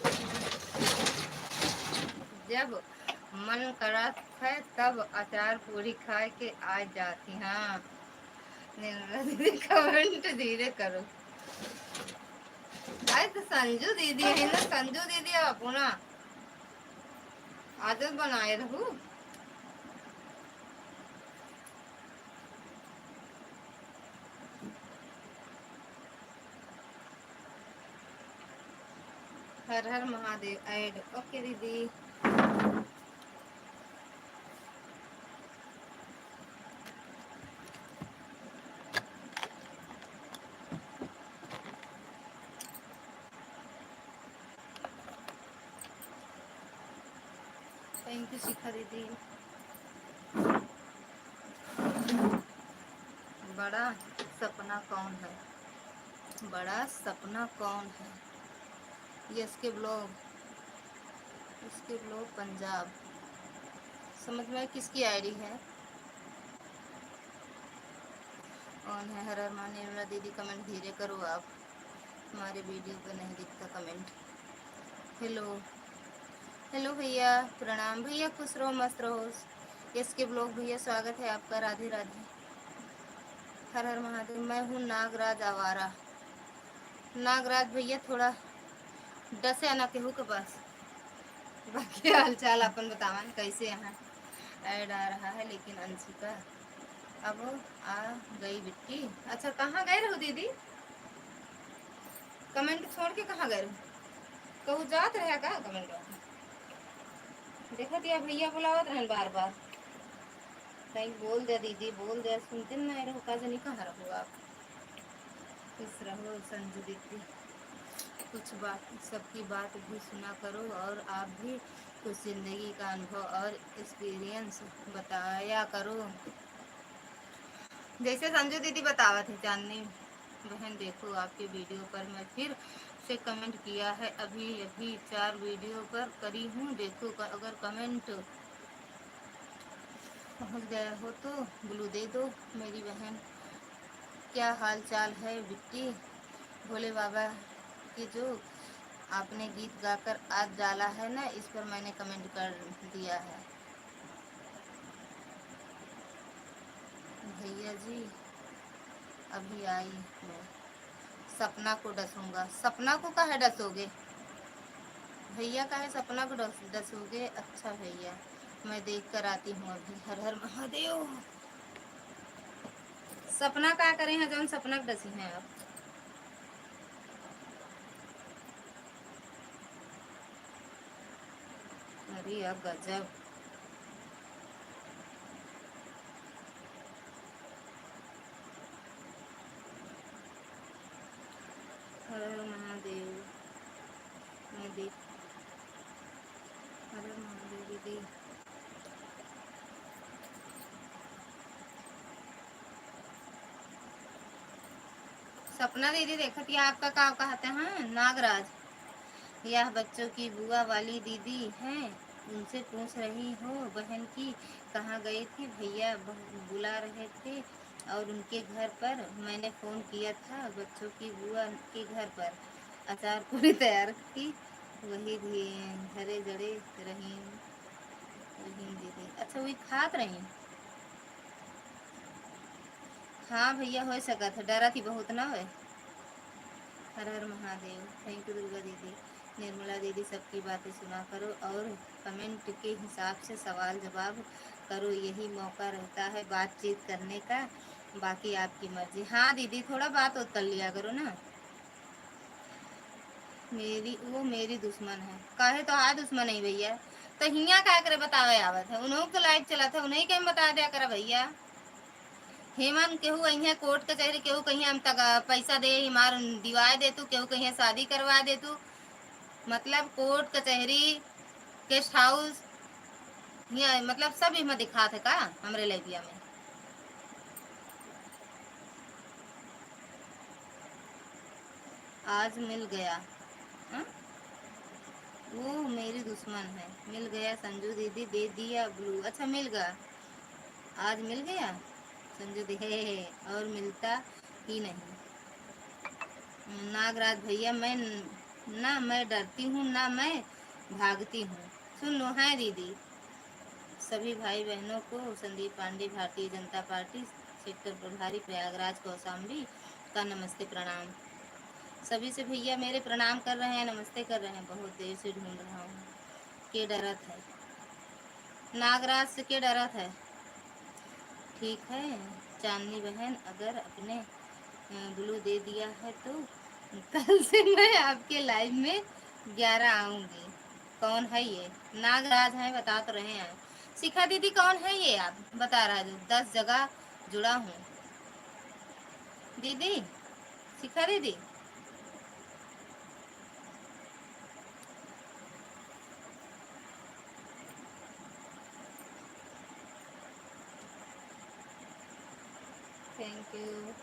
जब मन करत है तब अचार पूरी खा के आ जाती। हाँ दीदी कमेंट धीरे करो। अरे तो संजू दीदी है ना, संजू दीदी अपना आदत बनाए रहू। हर हर महादेव ऐड ओके दीदी। थैंक यू शिखा दीदी। बड़ा सपना कौन है, बड़ा सपना कौन है, ये इसके ब्लॉग पंजाब। समझ में किसकी आईडी है। कौन है हर हर निर्मला दीदी कमेंट धीरे करो आप, हमारे वीडियो पे नहीं दिखता कमेंट। हेलो हेलो भैया प्रणाम, भैया खुश रहो मस्त रहो। इसके ब्लॉग भैया स्वागत है आपका, राधे राधे। हर हर महादेव। मैं हूँ नागराज आवारा। नागराज भैया थोड़ा डसे आना केहू के पास। बाकी हाल चाल अपन बतावन कैसे यहाँ ऐड आ रहा है, लेकिन अंशिका अब आ गई बिट्टी। अच्छा कहाँ गए रहो दीदी, कमेंट छोड़ के कहाँ गए रहो, कहू जात रहे का कमेंट। देखा दिया भैया बुलावत रहन बार बार, कहीं बोल दे दीदी बोल दे, सुनते नहीं रहो का जनी कहाँ रहो आप। खुश रहो संजू दीदी, कुछ बात सबकी बात भी सुना करो और आप भी कुछ ज़िंदगी का अनुभव और एक्सपीरियंस बताया करो। जैसे संजू दीदी बतावा थे चांदनी बहन, देखो आपके वीडियो पर मैं फिर से कमेंट किया है, अभी अभी 4 वीडियो पर करी हूँ, देखो अगर कमेंट पहुँच गया हो तो ब्लू दे दो मेरी बहन। क्या हाल चाल है बिट्टी, भोले बाबा की जो आपने गीत गाकर आज डाला है ना, इस पर मैंने कमेंट कर दिया है। भैया जी अभी आई मैं, सपना को डसूंगा। सपना को काहे डसोगे भैया, काहे सपना को डसोगे। अच्छा भैया मैं देख कर आती हूँ अभी। हर हर महादेव। सपना का करे हैं जौन सपना के डसी हैं आप। अरे अब गजब। हर हर महादेव। मैं देख, हर हर महादेव दीदी। सपना दीदी देखत ये आपका का कहते हैं नागराज। यह बच्चों की बुआ वाली दीदी हैं। उनसे पूछ रही हो बहन की कहाँ गई थी। भैया बुला रहे थे और उनके घर पर मैंने फ़ोन किया था। बच्चों की बुआ के घर पर अचार पूरी तैयार की। वही घरे जड़े रही रही दीदी। अच्छा वही खात रही। हाँ भैया हो सका था, डरा थी बहुत ना हो। हर हर महादेव। थैंक यू दुर्गा दीदी। निर्मला दीदी सबकी बातें सुना करो और कमेंट के हिसाब से सवाल जवाब करो, यही मौका रहता है बातचीत करने का। बाकी आपकी मर्जी। हाँ दीदी थोड़ा बात और कर लिया करो ना। वो मेरी दुश्मन है। काहे तो हाँ दुश्मन है भैया। तो हिया क्या करे बतावे आवत है। उन्हों को लाइव चला था, उन्हें कहीं बता दिया करा भैया। हेमन केहू अहिया कोर्ट कचहरी, केहू कहीं हम तक पैसा दे मार दिवाए दे तू, केहू कहीं शादी करवा दे तू। मतलब कोर्ट कचहरी गेस्ट हाउस यहाँ मतलब सब इमा दिखा था का हमरे लाइबिया में। आज मिल गया। हा? वो मेरी दुश्मन है। मिल गया संजू दीदी दे दिया ब्लू। अच्छा मिल गया, आज मिल गया संजू दीदी। और मिलता ही नहीं। नागराज भैया मैं ना मैं डरती हूँ ना मैं भागती हूँ। सुन लो है दीदी। सभी भाई बहनों को संदीप पांडे भारतीय जनता पार्टी सेक्टर प्रभारी प्रयागराज कौशाम्बी का नमस्ते प्रणाम। सभी से भैया मेरे प्रणाम कर रहे हैं, नमस्ते कर रहे हैं। बहुत देर से ढूंढ रहा हूँ। के डरत है नागराज से, के डरत है। ठीक है चांदनी बहन, अगर अपने ब्लू दे दिया है तो कल से मैं आपके लाइव में 11 आऊंगी। कौन है ये? नागराज है बता तो रहे हैं। शिखा दीदी कौन है ये? आप बता रहा है 10 जगह जुड़ा हूँ दीदी। शिखा दीदी thank you.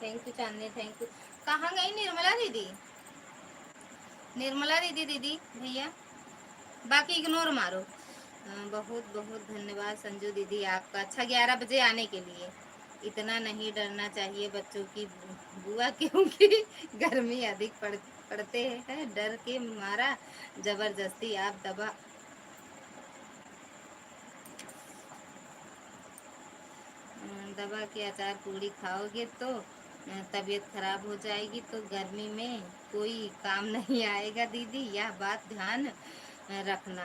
Thank U Chandni, thank U. कहाँ गई निर्मला दीदी? निर्मला दीदी दीदी भैया बाकी इग्नोर मारो। बहुत बहुत धन्यवाद संजू दीदी आपका। अच्छा 11 बजे आने के लिए। इतना नहीं डरना चाहिए बच्चों की बुआ, क्योंकि गर्मी अधिक पड़ते हैं। डर के मारा जबरदस्ती आप दबा के अचार पूड़ी खाओगे तो तबीयत खराब हो जाएगी। तो गर्मी में कोई काम नहीं आएगा दीदी, यह बात ध्यान रखना।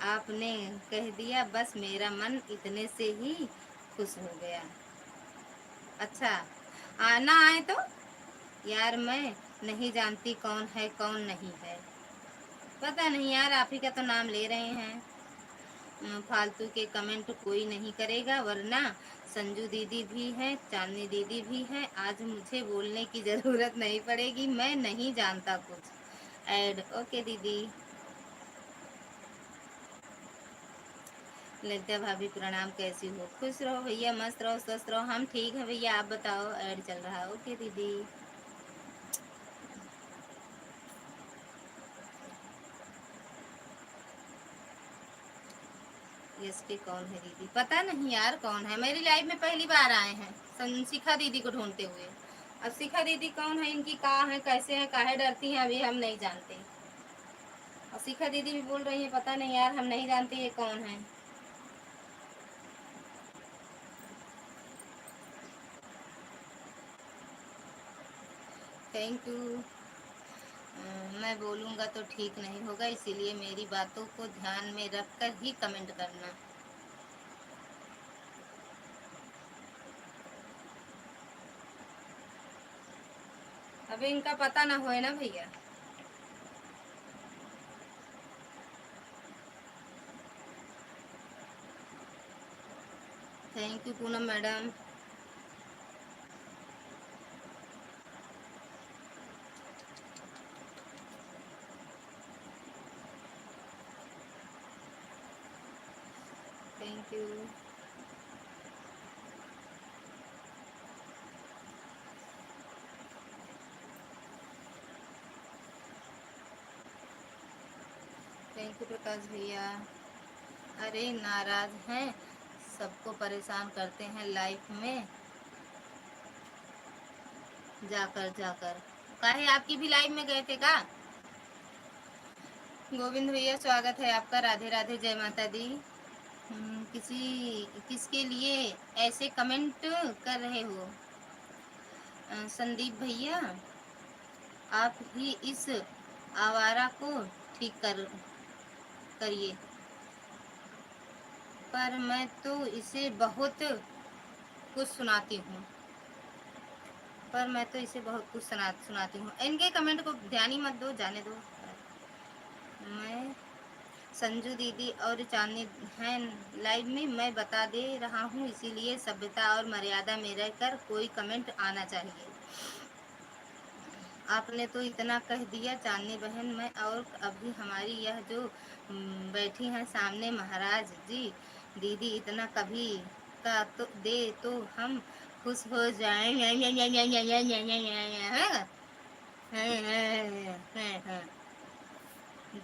आपने कह दिया बस, मेरा मन इतने से ही खुश हो गया। अच्छा आना आए तो यार मैं नहीं जानती कौन है कौन नहीं है। पता नहीं यार, आप ही का तो नाम ले रहे हैं। फालतू के कमेंट कोई नहीं करेगा, वरना संजू दीदी भी है, चांदनी दीदी भी है। आज मुझे बोलने की ज़रूरत नहीं पड़ेगी, मैं नहीं जानता कुछ। ऐड ओके दीदी। ललिता भाभी प्रणाम, कैसी हो? खुश रहो भैया, मस्त रहो, स्वस्थ रहो। हम ठीक है भैया, आप बताओ। ऐड चल रहा है ओके दीदी। यस के कौन है दीदी? पता नहीं यार कौन है। मेरी लाइफ में पहली बार आए हैं शिखा दीदी को ढूंढते हुए। अब शिखा दीदी कौन है, इनकी कहाँ है, कैसे है, काहे डरती हैं, अभी हम नहीं जानते। और शिखा दीदी भी बोल रही है पता नहीं यार हम नहीं जानते ये कौन है। Thank U. मैं बोलूँगा तो ठीक नहीं होगा, इसीलिए मेरी बातों को ध्यान में रख कर ही कमेंट करना। अभी इनका पता ना होए ना भैया। Thank you Poonam madam. Thank you. Thank you Prakash भैया। अरे नाराज हैं, सबको परेशान करते हैं लाइफ में जाकर जाकर। काहे आपकी भी लाइफ में गए थे का? गोविंद भैया स्वागत है आपका, राधे राधे, जय माता दी। किसके लिए ऐसे कमेंट कर रहे हो? संदीप भैया, आप ही इस आवारा को ठीक करिए। पर मैं तो इसे बहुत कुछ सुनाती हूँ। सुनाती हूँ। इनके कमेंट को ध्यान ही मत दो, जाने दो। मैं संजू दीदी और चांदनी हैं लाइव में, मैं बता दे रहा हूँ, इसीलिए सभ्यता और मर्यादा में रहकर कोई कमेंट आना चाहिए। आपने तो इतना कह दिया चांदनी बहन। मैं और अभी हमारी यह जो बैठी हैं सामने महाराज जी दीदी इतना कभी का तो दे तो हम खुश हो जाएं।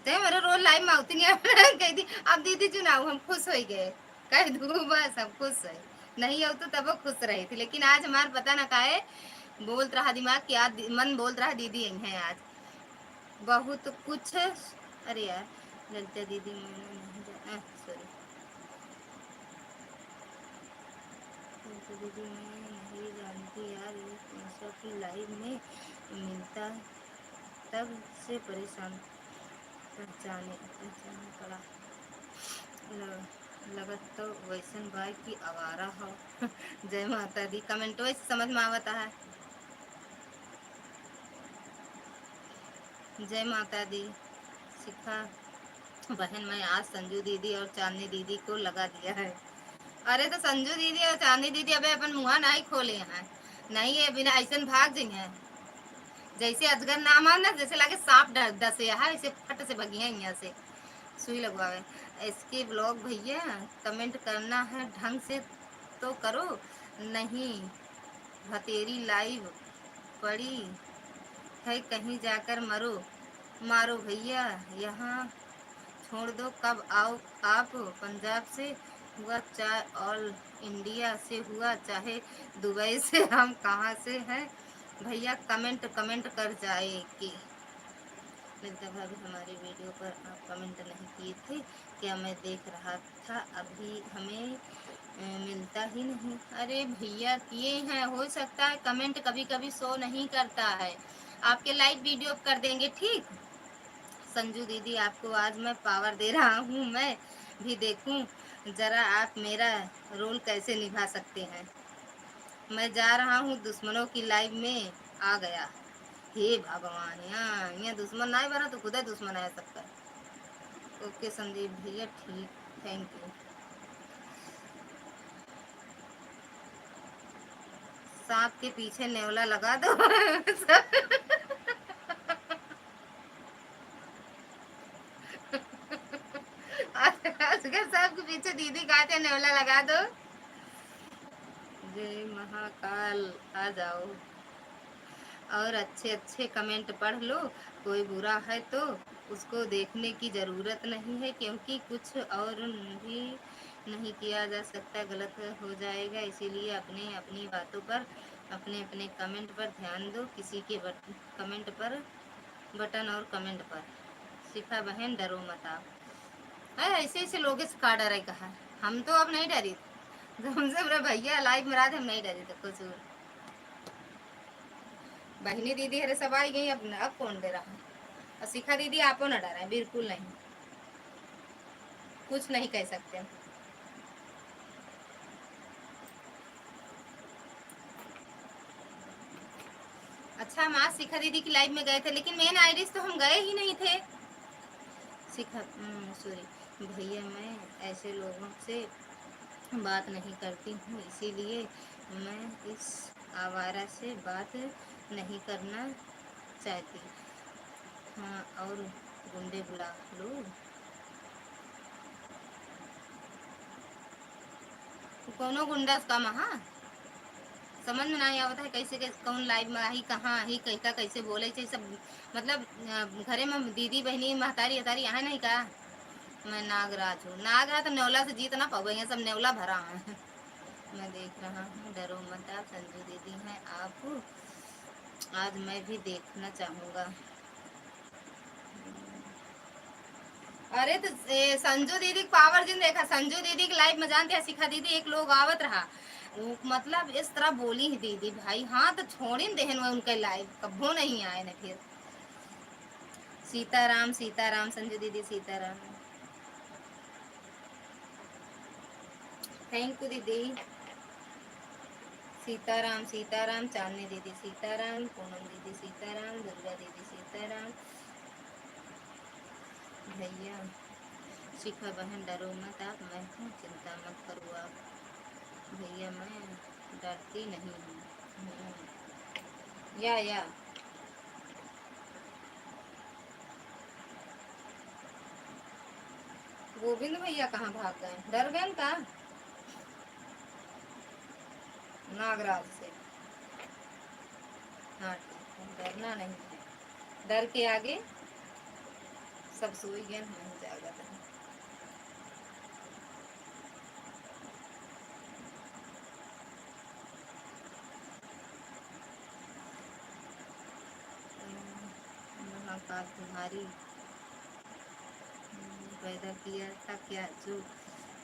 ते मेरे रोज लाइव में आती नहीं कह दी अब दीदी चुनाव हम खुश हो गए, कह दू बस हम खुश है। नहीं हो तो तब खुश रही थी, लेकिन आज हमारा पता ना का है बोलत रहा दिमाग कि आज मन बोल रहा दीदी यही है आज बहुत कुछ। अरे यार ललिता दीदी मैंने सॉरी ललिता दीदी मैं नहीं जानती यार, ये कौन सा की लाइव में मिलता तब से परेशान पहचाने पड़ा। लगत तो वैसन भाई की आवारा हो। जय माता दी। कमेंट वैसे समझ में आवता है। जय माता दी। शिखा बहन, मैं आज संजू दीदी और चांदनी दीदी को लगा दिया है। अरे तो संजू दीदी और चांदनी दीदी अबे अपन मुँह नहीं खोले हैं, नहीं है बिना ऐसे भाग जी हैं। जैसे अजगर नाम है ना, जैसे लगे सांप डसे है, इसे फट से भगी है यहाँ से सुई लगवावे। इसके ब्लॉग भैया कमेंट करना है ढंग से तो करो, नहीं भतेरी लाइव पड़ी है कहीं जाकर मरो मारो भैया, यहाँ छोड़ दो। कब आओ आप? पंजाब से हुआ चाहे ऑल इंडिया से हुआ चाहे दुबई से, हम कहाँ से हैं भैया? कमेंट कमेंट कर जाएगी। ललिता भाभी हमारी वीडियो पर आप कमेंट नहीं किए थे क्या? मैं देख रहा था अभी, हमें मिलता ही नहीं। अरे भैया किए हैं, हो सकता है कमेंट कभी कभी शो नहीं करता है, आपके लाइव वीडियो कर देंगे ठीक। संजू दीदी आपको आज मैं पावर दे रहा हूँ, मैं भी देखूं जरा आप मेरा रोल कैसे निभा सकते हैं। मैं जा रहा हूँ दुश्मनों की लाइव में आ गया। हे भगवान, यहाँ दुश्मन ना बना तो खुद दुश्मन आ सकता है। ओके संदीप भैया ठीक, थैंक यू। सांप के पीछे नेवला लगा दो। असगर सांप के पीछे दीदी कहते नेवला लगा दो। जय महाकाल, आ जाओ और अच्छे अच्छे कमेंट पढ़ लो। कोई बुरा है तो उसको देखने की ज़रूरत नहीं है, क्योंकि कुछ और भी नहीं किया जा सकता, गलत हो जाएगा। इसीलिए अपने अपनी बातों पर अपने अपने कमेंट पर ध्यान दो, किसी के कमेंट पर बटन और कमेंट पर। शिखा बहन डरो मत आप। है ऐसे ऐसे लोग का डर है कहा, हम तो अब नहीं डरी। जब हमसे मेरे भैया लाइव में रहा थे हम नहीं डरे थे कुछ। बहनी दीदी हरे सब आई गई, अब कौन डे रहा है। और शिखा दीदी आपो न डरा है, बिल्कुल नहीं, कुछ नहीं कह सकते। अच्छा, हम आज शिखा दीदी की लाइव में गए थे, लेकिन मेन आईडिस तो हम गए ही नहीं थे। शिखा सॉरी भैया, मैं ऐसे लोगों से बात नहीं करती हूँ, इसीलिए मैं इस आवारा से बात नहीं करना चाहती। हाँ, और गुंडे बुला लो। कौनो गुंडा का महा समझ में नहीं आवता है, कैसे कैसे कौन लाइव में आई, कहाँ आई, कैसा कैसे बोले थे सब। मतलब घरे में दीदी बहनी महतारी हतारी यहाँ नहीं का। मैं नागराज हूँ, नागराज तो नेवला से जीत ना पाओगे, सब नेवला भरा है। मैं देख रहा हूँ, डरो मत आप, संजू दीदी हैं आप, आज मैं भी देखना चाहूँगा। अरे तो संजू दीदी पावर जिन देखा, संजू दीदी की लाइफ में जानते हैं, शिखा दीदी एक लोग आवत रहा, वो मतलब इस तरह बोली ही दीदी भाई, हाँ तो छोड़ी देहन में उनके लाइफ कभो नहीं आए न फिर। सीताराम सीताराम संजू दीदी सीताराम। थैंक यू दीदी। सीताराम सीताराम, चांदनी दीदी सीताराम, पूनम दीदी सीताराम, दुर्गा दीदी सीताराम। भैया शिखा बहन डरो मत आप, मैं हूँ, चिंता मत करो आप। भैया मैं डरती नहीं हूँ। या गोविंद भैया कहाँ भाग गए, डर गए का नागराज से। हाँ ठीक है, डरना नहीं है, डर के आगे सब सोई गए, हम जागा था। महाकाल तुम्हारी पैदा किया था क्या, जो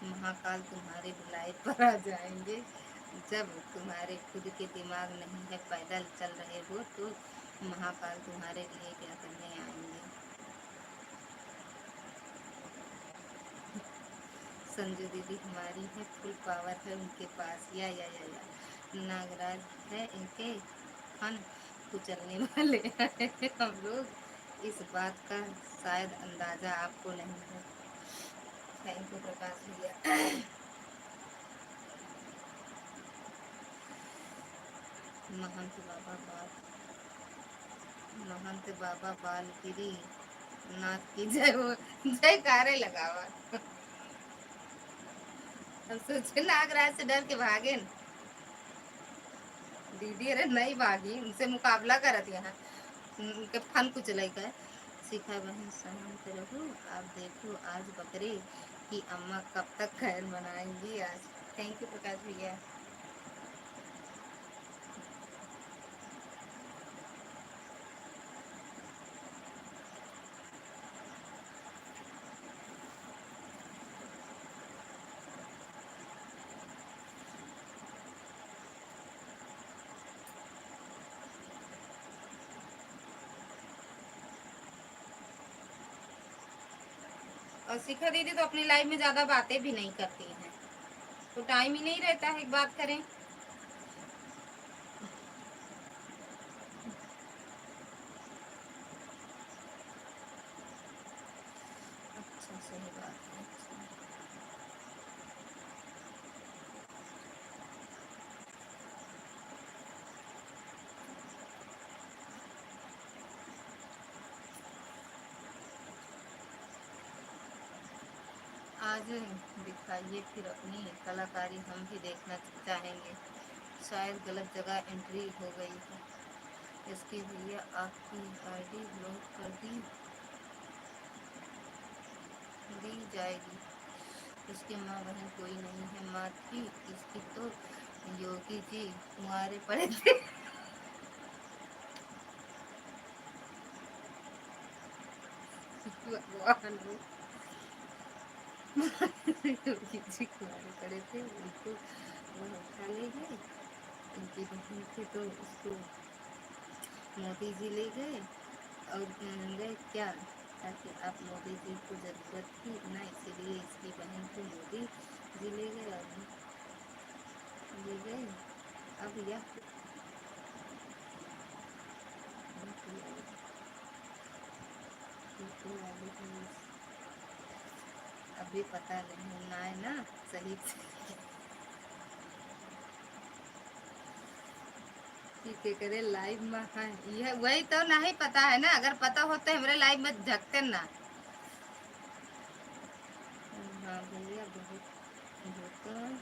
महाकाल तुम्हारे बुलाए पर आ जाएंगे, जब तुम्हारे खुद के दिमाग नहीं है, पैदल चल रहे हो तो महाकाल तुम्हारे लिए क्या करने आएंगे। संजू दीदी हमारी है, फुल पावर है उनके पास, या नागराज है इनके फन कुचलने वाले हैं। हम लोग इस बात का शायद अंदाजा आपको नहीं है। थैंक यू प्रकाश भैया। महंत बाबा बाल महंत बाबा बालगिरी नाथ की जय हो, जयकारे लगावा। हम सोचे नागराज से डर के भागे दीदी, अरे नहीं भागी, उनसे मुकाबला करत यहाँ, उनके फन कुछ लगा। शिखा बहन शांत रहो, आप देखो आज बकरे की अम्मा कब तक खैर मनाएंगी आज। थैंक यू प्रकाश भैया। और शिखा दीदी तो अपनी लाइफ में ज्यादा बातें भी नहीं करती हैं, तो टाइम ही नहीं रहता है बात करें। अच्छा सही बात है। आज दिखाइए फिर अपनी कलाकारी, हम भी देखना चाहेंगे। शायद गलत जगह एंट्री हो गई है। इसके लिए आपकी आईडी ब्लॉक कर दी जाएगी। इसकी माँ बहन कोई नहीं है, माँ थी इसकी तो योगी जी कुंवारे पड़े थे। भगवान वो योगी जी कुंवारे पड़े थे, उनको वो उठा ले गए। उनकी बहन थी तो उसको मोदी जी ले गए और गए क्या, ताकि आप मोदी जी को ज़रूरत थी ना, इसीलिए इसकी बहन को मोदी जी ले गए और ले गए। अब यह अभी पता नहीं ना है ना सही से ठीक है करे लाइव में है, यह वही तो नहीं पता है ना, अगर पता होता है हमारे लाइव में झकते ना। हाँ भैया बहुत बहुत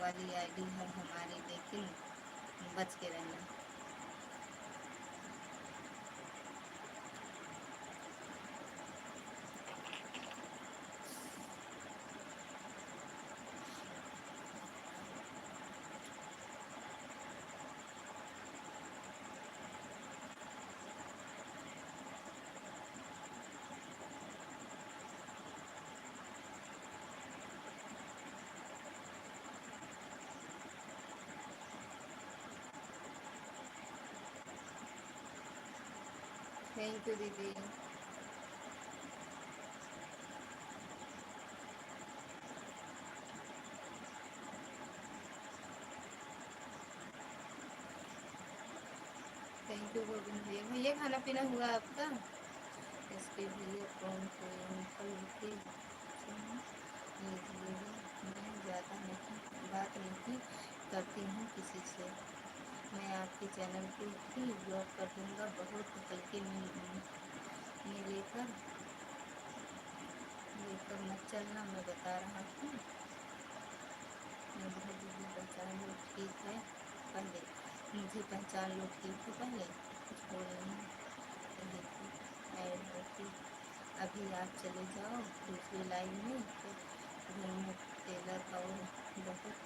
वाली आईडी है हमारी, लेकिन बच के रहना। थैंक यू दीदी। थैंक यू गोविंद भैया। भैया खाना पीना हुआ आपका? इसके भैया कौन से अंकल के लीजिएगा, मैं ज़्यादा नहीं बात नहीं करती हूँ किसी से, मैं आपके चैनल को ही ब्लॉक कर दूँगा, बहुत हल्के में लेकर लेकर मत चलना, मैं बता रहा हूँ। मुझे दीदी पहचान लो ठीक है पहले, मुझे पहचान लो ठीक है पहले, कुछ बोलना ऐड होती। अभी आप चले जाओ दूसरी लाइन में, तो घर में टेलर और बहुत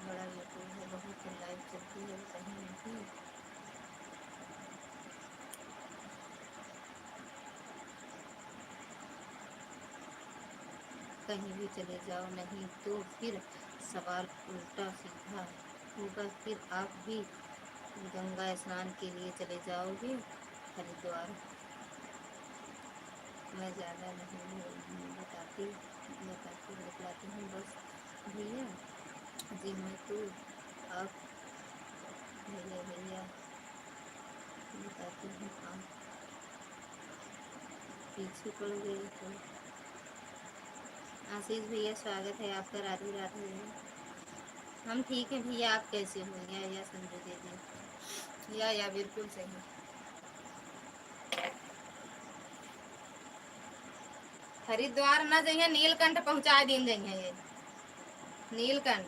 बड़ा यूट्यूब है, बहुत लाइव चलती है, कहीं भी चले जाओ, नहीं तो फिर सवाल उल्टा सीधा होगा, फिर आप भी गंगा स्नान के लिए चले जाओगे हरिद्वार। मैं ज़्यादा नहीं बताती बतलाती हूँ बस भैया जी, मैं तो आप भैया भैया बताती हूँ, आप पीछे पड़ गए तो। आशीष भैया स्वागत है आपका, राधे राधे भैया। हम ठीक है भैया, आप कैसे हो? या संजू दीदी, या बिल्कुल सही। हरिद्वार न जाइए, नीलकंठ पहुँचा दिन जाइए, ये नीलकंठ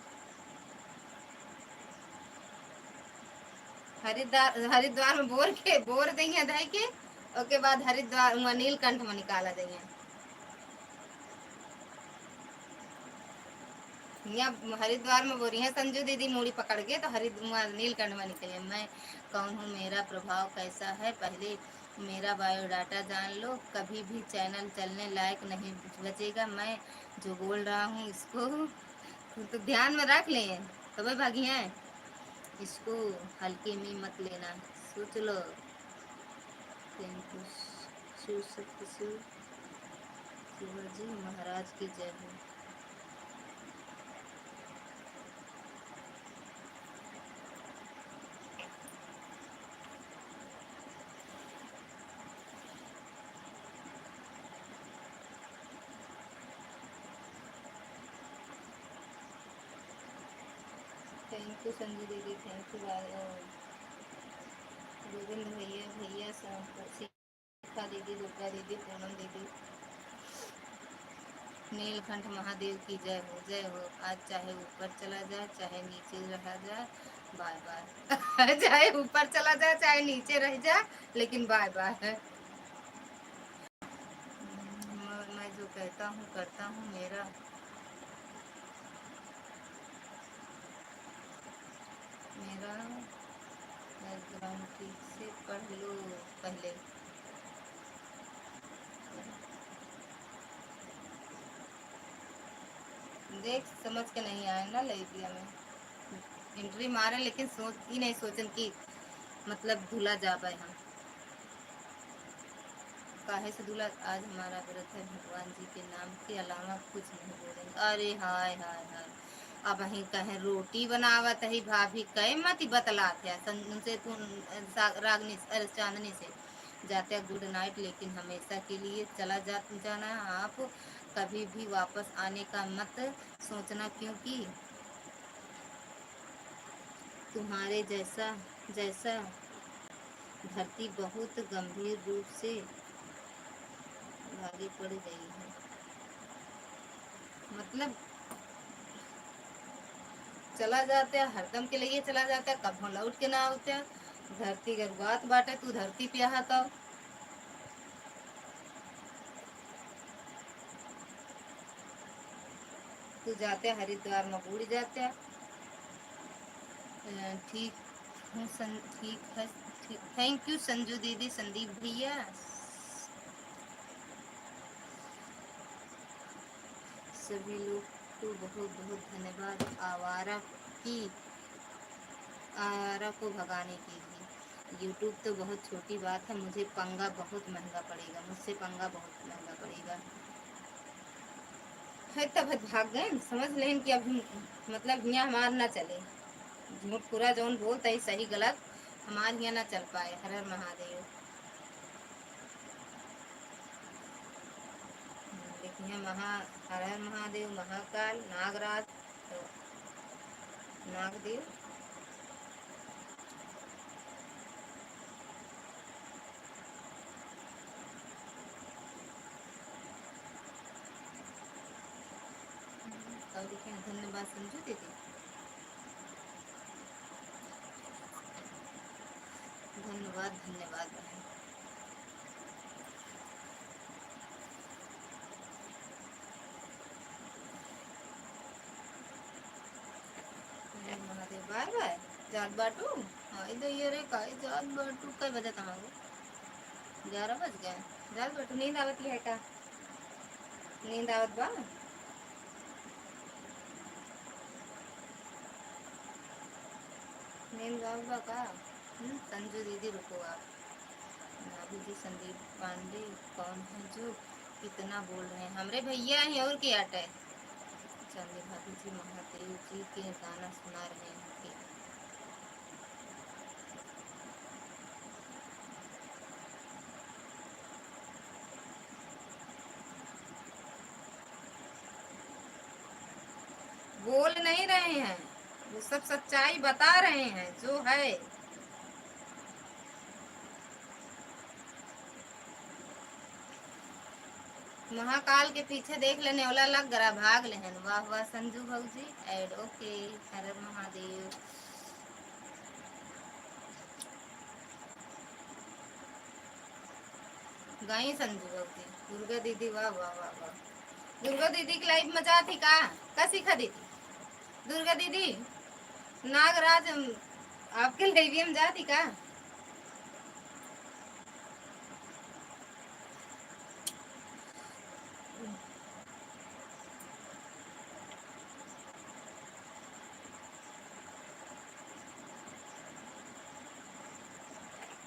हरिद्वार में बोर देंगे धाई के, उसके बाद हरिद्वार नीलकंठ में निकाला देंगे। यहाँ हरिद्वार में बोरी है संजू दीदी मूड़ी पकड़ के, तो हरिद्वार नीलकंठ में निकले। मैं कौन हूँ, मेरा प्रभाव कैसा है, पहले मेरा बायोडाटा जान लो, कभी भी चैनल चलने लायक नहीं बचेगा। मैं जो बोल रहा हूँ इसको तो ध्यान में रख लें, कभी भागी हैं, इसको हल्के में मत लेना, सोच लो। थैंक यू शिवाजी महाराज की जय हो। थैंक यू संजू दीदी, थैंक यू गोविंद भैया, भैया शिखा दीदी, दुर्गा दीदी, पूनम दीदी। नीलकंठ महादेव की जय हो, जय हो। आज चाहे ऊपर चला जाए चाहे नीचे रहा जाए, बाय बाय चाहे ऊपर चला जाए चाहे नीचे रह जाए, लेकिन बाय बाय है। मैं जो कहता हूँ करता हूँ, मेरा मेरा बैकग्राउंड ठीक से पढ़ लो पहले। देख समझ के नहीं आए ना ले दिया मैं एंट्री मारे लेकिन सोच ही नहीं सोचन की मतलब धुला जा पाए हम काहे से धुला आज हमारा व्रत है भगवान जी के नाम के अलावा कुछ नहीं बोलेंगे अरे हाय हाय हाय अब अही कहे रोटी बनावत है भाभी कहे मत बतलात है उनसे तू रागनी अरे चांदनी से जाते गुड नाइट लेकिन हमेशा के लिए जाना है आप कभी भी वापस आने का मत सोचना क्योंकि तुम्हारे जैसा जैसा धरती बहुत गंभीर रूप से भारी पड़ गई है मतलब चला जाता है हरदम के लिए चला जाता है कब लौट के ना होता है धरती के बात बाटे तू धरती पे आ तो तू जाते हरिद्वार में बूढ़ जाते ठीक हूँ ठीक है थैंक यू संजू दीदी संदीप भैया सभी लोग को बहुत बहुत धन्यवाद की आवारा को भगाने के लिए यूट्यूब तो बहुत छोटी बात है मुझे पंगा बहुत महंगा पड़ेगा मुझसे पंगा बहुत महंगा पड़ेगा है तब भाग गए समझ लें कि अभी मतलब यहाँ हमार ना चले झूठ पूरा जौन बोलता है सही गलत हमारे यहाँ ना चल पाए हर हर महादेव देखिए हर हर महादेव महाकाल नागराज तो नागदेव और देखिए धन्यवाद संजू दीदी धन्यवाद धन्यवाद बहन महादेव बार बार जात बाटू हाँ इधर ये रे का जात बाटू कई बजे तमागो 11 बज गए जात बाटू नींद आवत है का नींद आवत बा नींद आवत बा का संजू दीदी रुको आप नाभी जी संदीप पांडे कौन है जो इतना बोल रहे हैं हमरे भैया हैं और क्या है चंदी भाभी जी महादेव जी के गाना सुना रहे हैं कि बोल नहीं रहे हैं वो सब सच्चाई बता रहे हैं जो है महाकाल के पीछे देख लेने वाला लग गरा भाग लेहन वाह वाह संजू भौजी एड ओके हर हर महादेव गई संजू भौजी दुर्गा दीदी वाह वाह वाह वाह दुर्गा दीदी की लाइफ मजा थी का सीखा दीदी दुर्गा दीदी नागराज आपके लाइव में जाती का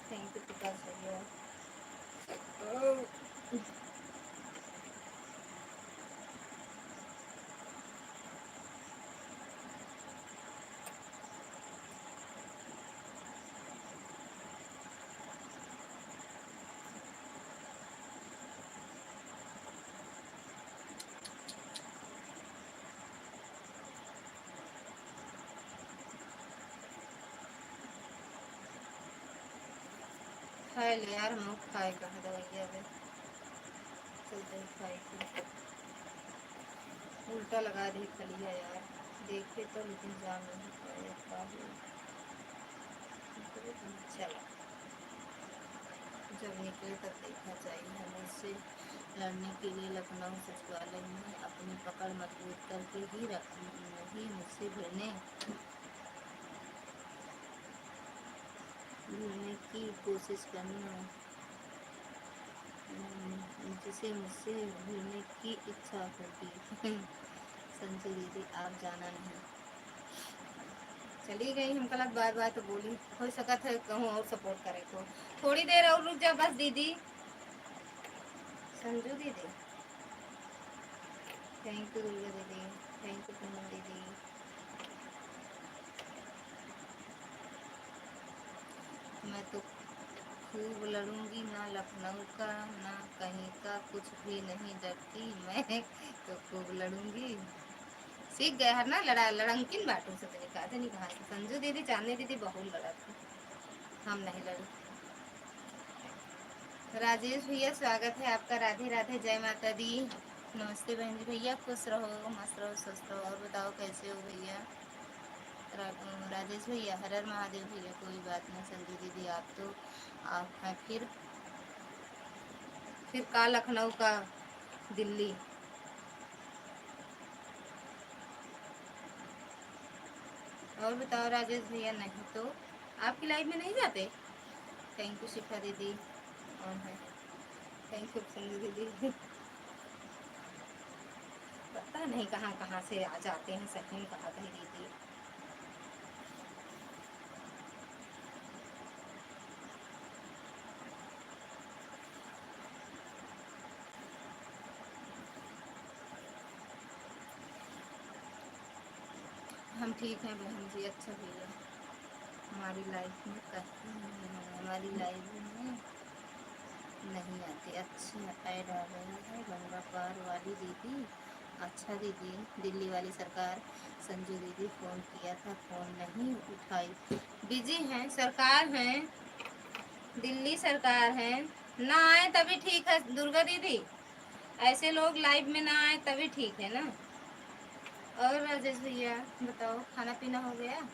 थैंक यू प्रकाश भैया खाए ले यार मुँह खाए कहा दवाइया में चलते खाए की उल्टा लगा दी खलिया यार देखे तो लेकिन जान नहीं पाया चला जब निकले तब देखना चाहिए हमें इससे लड़ने के लिए लखनऊ सचिवालय में अपनी पकड़ मजबूत करके ही नहीं मुझसे भिड़ने की कोशिश करना जिसे मुझसे भिड़ने की इच्छा होगी संजू दीदी आप जाना नहीं, चली गई। हम कल बार बार तो बोली हो सका था कहूँ और सपोर्ट करे को, थोड़ी देर और रुक जा बस दीदी। संजू दीदी थैंक यू, दुर्गा दीदी थैंक यू, पूनम दीदी। मैं तो खूब लड़ूंगी, ना लखनऊ का ना कहीं का, कुछ भी नहीं डरती मैं तो खूब लड़ूंगी। सीख गए है ना लड़ंकिन बाटू से, तो कहा नहीं कहा संजू दीदी चांदनी दीदी बहुत लड़ा थी, हम नहीं लड़ी। राजेश भैया स्वागत है आपका, राधे राधे, जय माता दी। नमस्ते बहन जी। भैया खुश रहो, मस्त रहो, स्वस्थ रहो। और बताओ कैसे हो भैया? राजेश भैया हर हर महादेव भैया। कोई बात नहीं संजू दीदी, आप तो आप हैं फिर का लखनऊ का दिल्ली। और बताओ राजेश भैया, नहीं तो आपकी लाइफ में नहीं जाते? थैंक यू शिखा दीदी, और है थैंक यू संजू दीदी पता नहीं कहाँ कहाँ से आ जाते हैं, सही में कहा कही दीदी। हम ठीक हैं बहन जी, अच्छा भैया। हमारी लाइफ में कहीं नहीं है, हमारी लाइफ में नहीं आते। अच्छा ऐड आ गई है गंगा पार वाली दीदी। अच्छा दीदी, दिल्ली वाली सरकार। संजू दीदी फ़ोन किया था, फ़ोन नहीं उठाई, बिजी हैं, सरकार हैं, दिल्ली सरकार है। ना आए तभी ठीक है दुर्गा दीदी, ऐसे लोग लाइव में ना आए तभी ठीक है ना। और राजेश भैया बताओ, खाना पीना हो गया?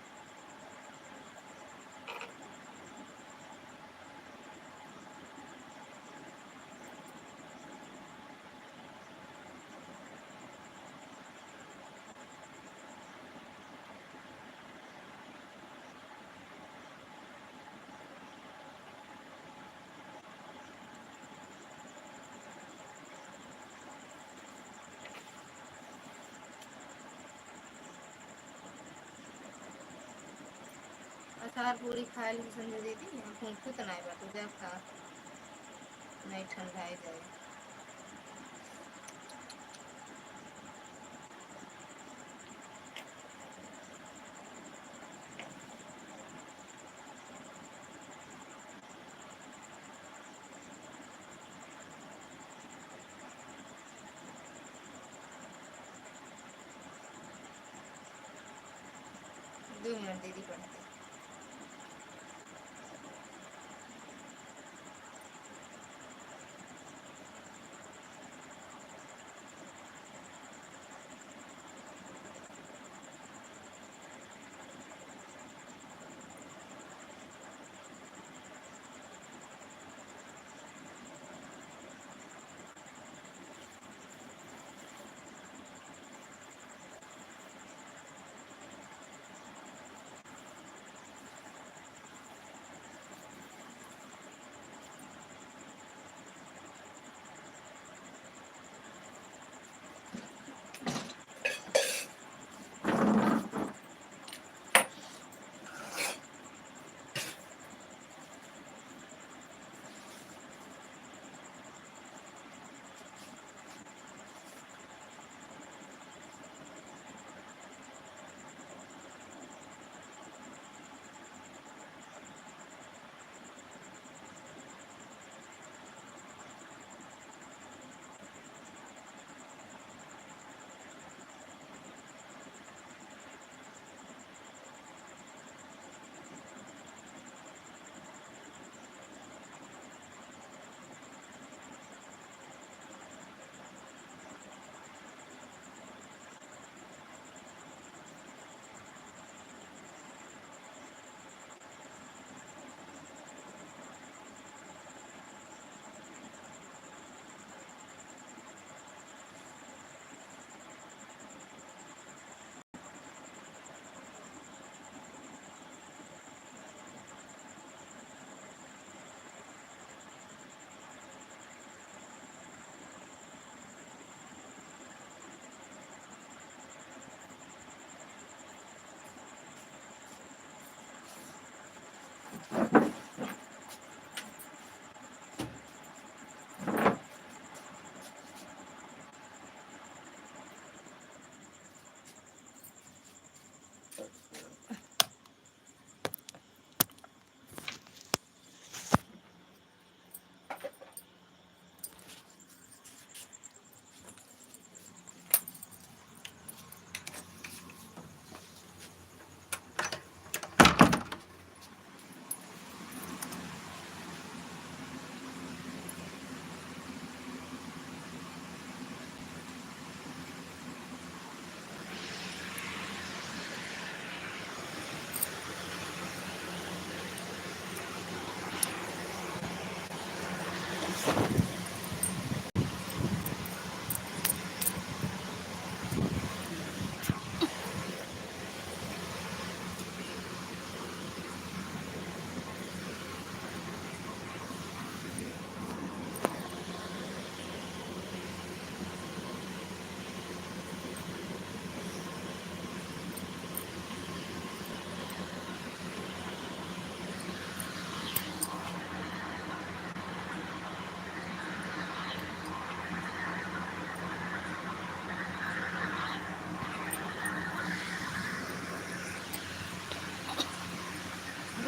अचार पूरी खाए ली संजय दीदी, भूखू तो नहीं बाटू जब खा नहीं ठंडाई जाए। दो मिनट दीदी पढ़ते।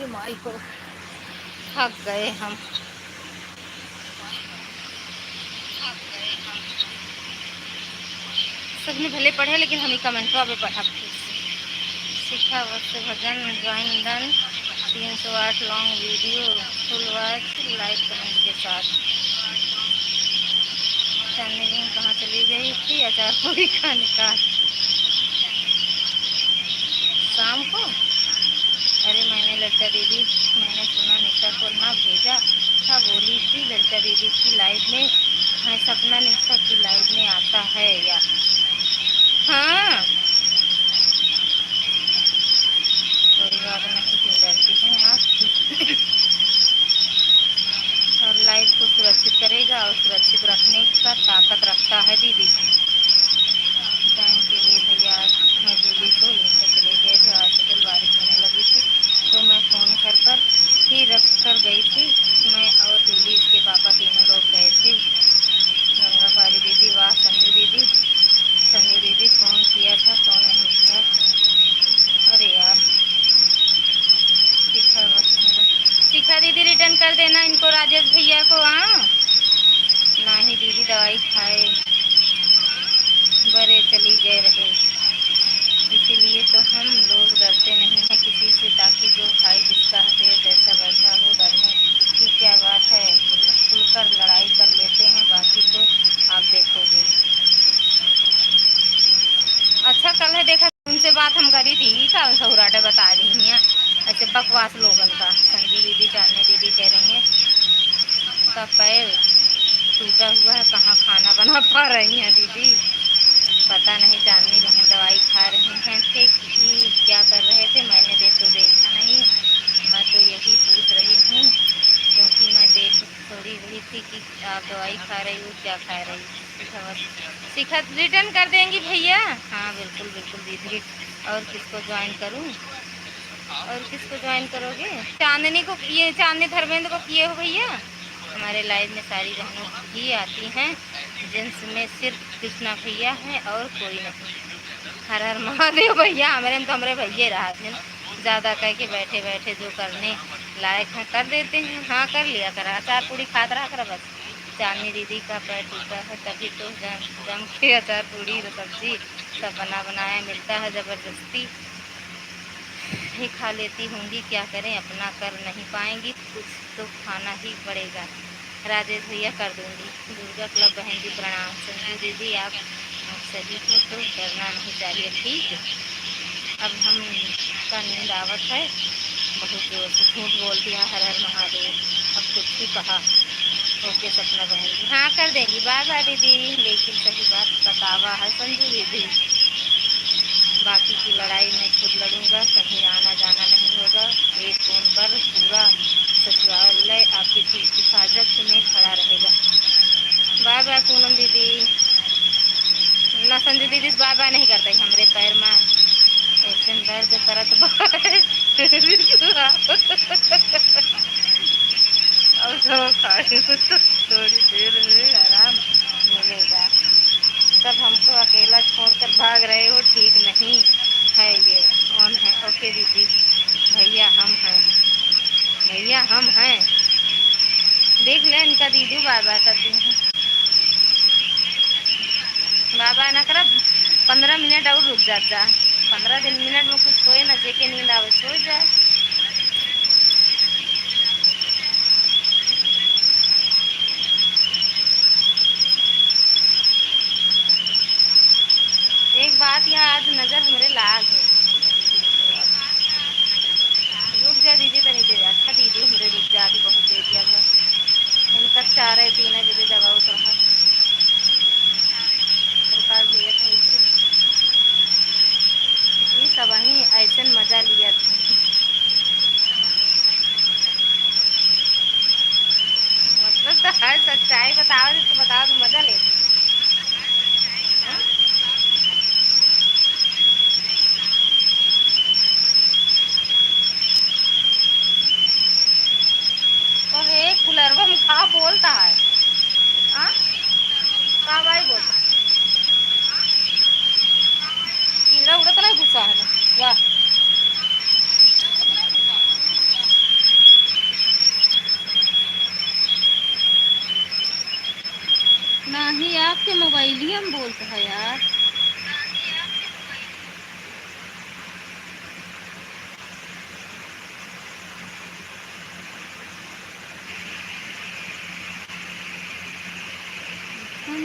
माई को थक गए हम। सबने भले पढ़े लेकिन हम ही कमेंटवा पे पढ़ा। सीखा वक्त भजन ज्वाइन डन 308 लॉन्ग वीडियो फुल वॉच लाइक कमेंट के साथ। चांदनी बहन कहाँ चली गई थी अचार पूरी खाने का शाम को? अरे मैंने ललिता दीदी, मैंने सुना निशा को ना भेजा था, बोली थी ललिता दीदी की लाइव में है, सपना निशा की लाइव में आता है या? हाँ कोई बात नहीं, क्यों डरती हैं आप? और लाइव को सुरक्षित करेगा और सुरक्षित रखने का ताकत रखता है दीदी। टाइम के लिए भैया मैं जूली को लेकर चले गए थे हॉस्पिटल, बारिश होने लगी थी तो मैं फ़ोन कर ही रख कर गई थी। मैं और जूली के पापा तीनों लोग गए थे। गंगा पारी दीदी वाह। संजू दीदी, संजू दीदी फ़ोन किया था, फ़ोन नहीं उठाया। अरे यार शिखा बस, शिखा दीदी रिटर्न कर देना इनको राजेश भैया को। हाँ ना ही दीदी दवाई खाए बड़े चली गए रहे, इसीलिए तो हम लोग डरते नहीं हैं किसी से, ताकि जो खाए जिसका हथेर जैसा बैठा हो। डरने की क्या बात है, खुलकर लड़ाई कर लेते हैं, बाकी तो आप देखोगे। अच्छा कल है देखा, उनसे बात हम करी थी, कल सहुराटे बता रही हैं ऐसे बकवास लोगन का। संजू दीदी चांदनी दीदी कह रही हैं का पैर टूटा हुआ है, कहाँ खाना बना पा रही हैं दीदी? पता नहीं, चांदनी बहन दवाई खा रही हैं। थे कि क्या कर रहे थे, मैंने देखा नहीं, मैं तो यही पूछ रही हूँ क्योंकि मैं देख थोड़ी रही थी कि आप दवाई खा रही हो, क्या खा रही हो? शिखा रिटर्न कर देंगी भैया? हाँ बिल्कुल बिल्कुल दीदी। और किसको ज्वाइन करूँ? और किसको ज्वाइन करोगे? चांदनी को, ये चांदनी धर्मेंद्र को किए हो भैया? हमारे लाइव में सारी बहनों ही आती हैं, जेंट्स में सिर्फ कृष्णा भैया हैं और कोई नहीं। हर हर महादेव भैया, हमारे में तो हमारे भैया रहा दिन ज़्यादा कह के बैठे बैठे जो करने लायक हैं कर देते हैं। हाँ कर लिया करा, अचार पूड़ी खात रहा कर बस। चांदनी दीदी का पैर टूटा है तभी तो जम के अचार पूड़ी सब्जी सब बनाया मिलता है, ज़बरदस्ती ही खा लेती होंगी, क्या करें, अपना कर नहीं पाएंगी, कुछ तो खाना ही पड़ेगा। राजेश भैया कर दूंगी। दुर्गा क्लब बहन जी प्रणाम। संजू दीदी आप सभी को तो डरना नहीं चाहिए, ठीक। अब हम का नींद आवत है, बहुत जोर से झूठ बोल दिया, हर हर महादेव। अब कुछ ही कहा। ओके सपना बहन जी, हाँ कर देंगी, बाय बाय दीदी। लेकिन सही बात बतावा है संजू दीदी, बाकी की लड़ाई मैं खुद लड़ूंगा, कहीं आना जाना नहीं होगा, एक फ़ोन पर पूरा सचिवालय आपकी हिफाजत में खड़ा रहेगा। बाय बाय पूनम दीदी। ना संजू दीदी बाय बाय नहीं करते हमारे पैर में ऐसे दर्द करत और तो खाए तो थोड़ी देर में आराम मिलेगा। तब हमको अकेला छोड़कर भाग रहे हो, ठीक नहीं है ये। कौन है? ओके दीदी, भैया हम हैं, भैया हम हैं। देख ले इनका दीदी बाय बाय करती हैं, बाय बाय ना कर। 15 मिनट और रुक जा, 15 मिनट में कुछ होए ना, जेके नींद आवे सो जाए। एक बात यहाँ आज नज़र हमरे लाग है, रुक जा दीदी तनी देर। अच्छा दीदी हमरे रुक जा, बहुत दे दिया घर, उनका 4 है 3 आज सच्चाई बताओ तो बताओ तो मजा लेते। हाँ? तो एक कुलरवा में खा बोलता है। हाँ का भाई बोलता कीड़ा उड़ा तो नहीं घुसा है ना वाह। ना ही आपके मोबाइल ही हम बोलते हैं यार। हम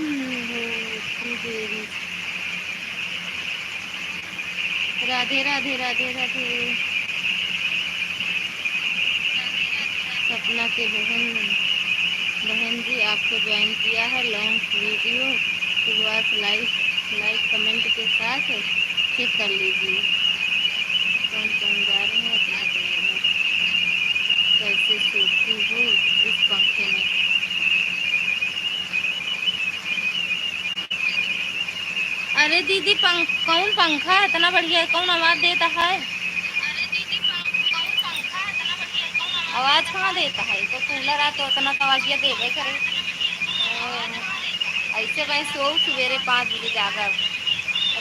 हो इतनी देरी। राधे राधे राधे राधे। सपना के बहन बहन जी आपको ज्वाइन किया है। लॉन्ग वीडियो शुरुआत लाइक लाइक कमेंट के साथ चेक कर लीजिए। कौन कौन जा रहे हैं अपना ड्राइवर। कैसे सोती हो इस पंखे में। अरे दीदी कौन पंखा है इतना बढ़िया है कौन आवाज़ देता है। आवाज़ कहाँ देता है तो कूलर आ तो उतना तो आवाज़ देवे करे। ऐसे भाई सो सवेरे 5 बजे जाकर।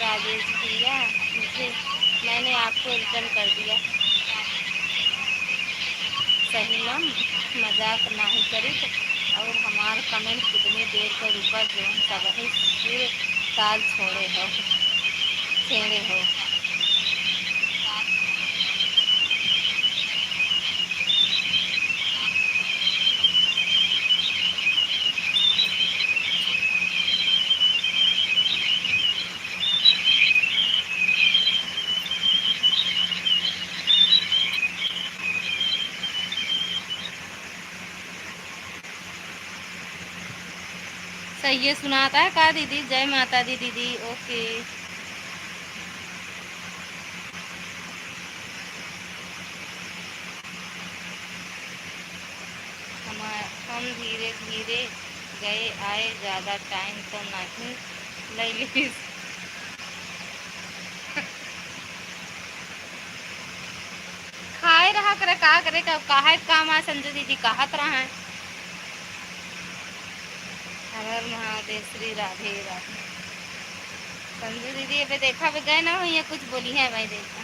राजेश भैया मुझे मैंने आपको रिटर्न कर दिया। सही ना मजाक नहीं करी तो। और हमार कमेंट कितनी देर का रुका जो सब ही फिर ताल छोड़े हो छेड़े हो। सही है सुनाता है का दीदी। जय माता दी दीदी। ओके हम धीरे धीरे गए आए ज़्यादा टाइम तो नहीं ले ली। खाए रहा करे का करे का काहे काम है संजय दीदी कहत रहा है। हर हर महादेव श्री राधे राधे। संजू दीदी अबे देखा भी गए ना हो ये कुछ बोली है भाई देखा।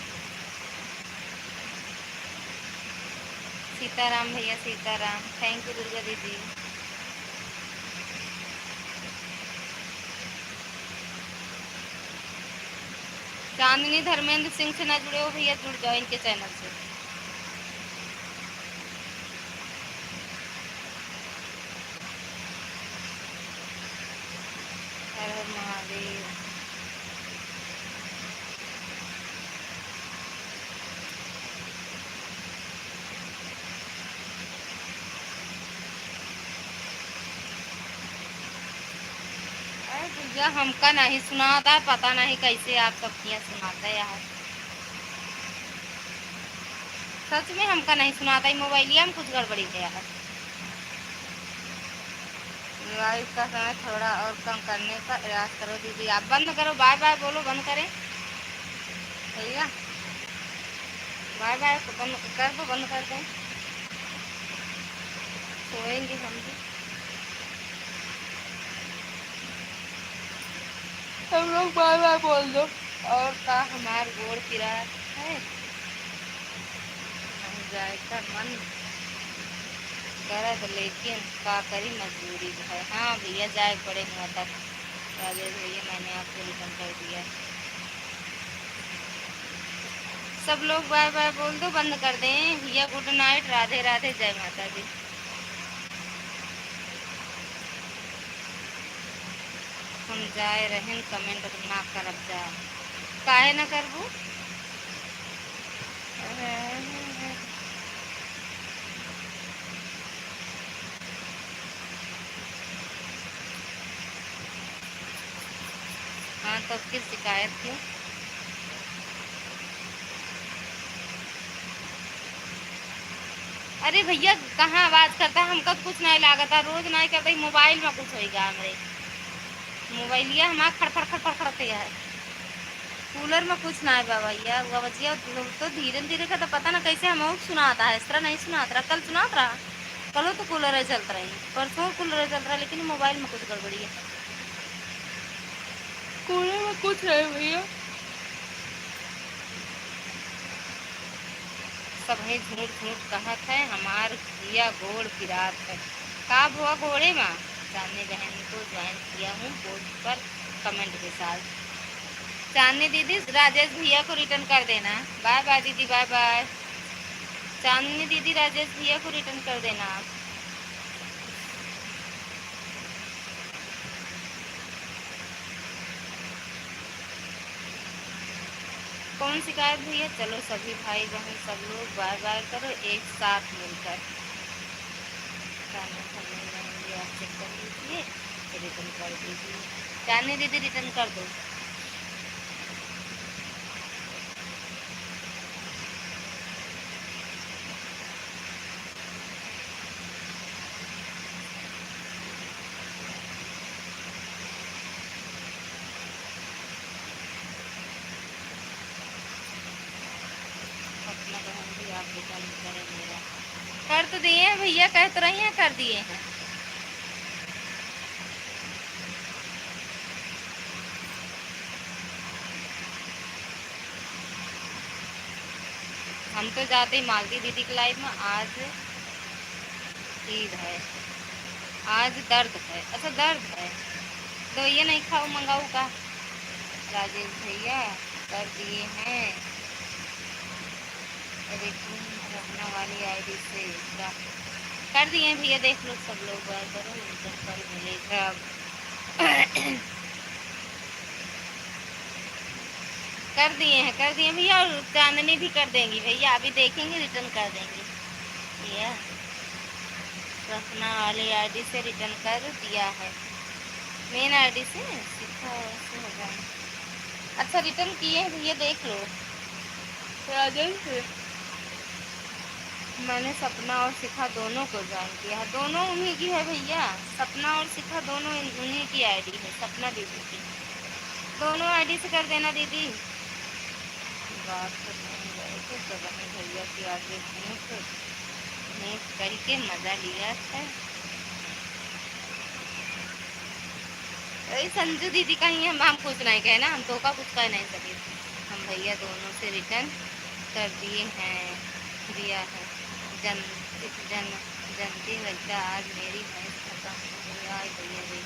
सीताराम भैया सीताराम। थैंक यू दुर्गा दीदी। चांदनी धर्मेंद्र सिंह से ना जुड़े हो भैया जुड़ जाओ इनके चैनल से। हर हर महादेव। अरे भैया हमका नहीं सुनाता है पता नहीं कैसे आप सब किया सुनाता है यार। सच में हमका नहीं सुनाता है मोबाइलिया में कुछ गड़बड़ी है यार। लाइव का समय थोड़ा और कम करने का प्रयास करो दीदी। आप बंद करो बाय बाय बोलो बंद करें भैया। बाय बाय बंद कर दो बंद कर दें। सोएंगे हम भी। हम लोग बाय बाय बोल दो। और का हमार गोड़ पिरा है। हम जाए का मन करत लेकिन का करी मजबूरी है। हाँ भैया जाए पड़े वहाँ तक। राजेश भैया मैंने आपको रिटर्न कर दिया। सब लोग बाय बाय बोल दो बंद कर दें भैया। गुड नाइट राधे राधे जय माता दी। हम जाए रहें कमेंट ना करब जा काहे ना करबू। हाँ तो किस शिकायत थी। अरे भैया कहाँ आवाज करता है, हमका कुछ नहीं लागता, रोज नहीं करता, मोबाइल में कुछ होगा हमरे मोबाइलिया हमारा खड़खड़ खड़खड़ करते है। कूलर में कुछ ना है भैया, वो बचिया तो धीरे धीरे का तो पता ना कैसे हम सुनाता है, इस तरह नहीं सुनाता रहा, कल सुनाता रहा, कल तो कूलर है चलता रही, परसों कूलर चल रहा, लेकिन मोबाइल में कुछ गड़बड़ी है, कूलर में कुछ है भैया, सब है झूठ झूठ कहत है, हमार भैया घोड़ फिरात है, का हुआ घोड़े में, चांदनी बहन को ज्वाइन किया हूँ पोस्ट पर कमेंट के साथ। चांदनी दीदी राजेश भैया को रिटर्न कर देना, बाय बाय दीदी, बाय बाय। चांदनी दीदी राजेश भैया को रिटर्न कर देना आप। कौन शिकायत भैया, चलो सभी भाई बहन सब लोग बाय बाय करो एक साथ मिलकर, आप चेक कर लीजिए, रिटर्न कर दीजिए, चांदनी दीदी रिटर्न कर दो। अपना बहन भी आप रिटर्न करें मेरा, कर तो दिए हैं भैया, कह तो रही हैं कर दिए हैं। हम तो जाते ही मालती दीदी की लाइफ में, आज ईद है, आज दर्द है, अच्छा दर्द है, तो ये नहीं खाओ मंगाऊ का, राजेश भैया कर दिए हैं, रखना वाली आईडी से कर दिए हैं भैया, देख लो सब लोग बाय करो, रिटर्न कर मिलेगा अब। कर दिए हैं, कर दिए भैया, और चांदनी भी कर देंगी भैया, अभी देखेंगे रिटर्न कर देंगे भैया, रखना वाली आईडी से रिटर्न कर दिया है, मेन आईडी से सीखा ऐसे होगा, अच्छा रिटर्न किए हैं भैया, देख लो राजेश से। मैंने सपना और शिखा दोनों को ज्वाइन किया है, दोनों उन्हीं की है भैया, सपना और शिखा दोनों उन्हीं की आईडी है, सपना दीदी की, दोनों आईडी से कर देना दीदी। बात तो नहीं गए थे तो बहन भैया की आगे भेंट करके मजा लिया है, अरे संजू दीदी का ही हम कुछ नहीं कहे ना, हम तो का कुछ कह नहीं सके, हम भैया दोनों से रिटर्न कर दिए हैं, दिया है, जन जन जनती लगता आज मेरी भैंस खत्म हो गई, आए भैया रे,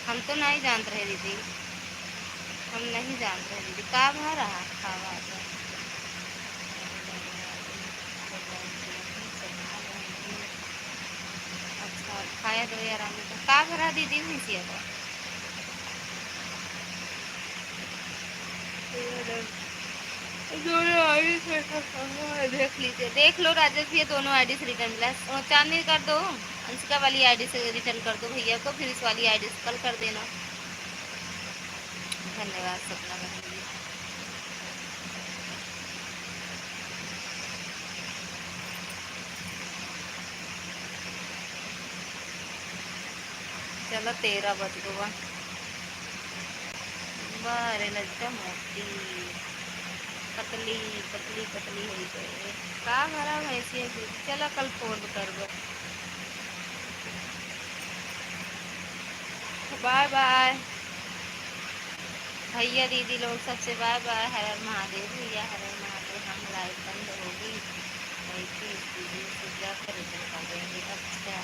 हम तो नहीं जानते रहे दीदी, हम नहीं जानते रहे दीदी, का भा रहा खावा था, अच्छा खाया दो यार, का भरा दीदी भैंसिया का, दोनों आईडी से देख लीजिए, देख लो राजेश भैया, दोनों आईडी से रिटर्न मिला, चांदनी कर दो, अंशिका वाली आईडी से रिटर्न कर दो भैया को, फिर इस वाली आईडी से कल कर देना, धन्यवाद सपना बहन जी। चलो 13 बज गो, बारे लज्जा मोटी पतली पतली पतली हो गई, का भरा भैंसी, चलो कल फोन कर दो, बाय बाय भैया दीदी लोग सबसे बाय बाय, हर हर महादेव भैया, हर हर महादेव, हम लाइव बंद होगी स्टूडियो से जाकर रिटर्न कर देंगे, अच्छा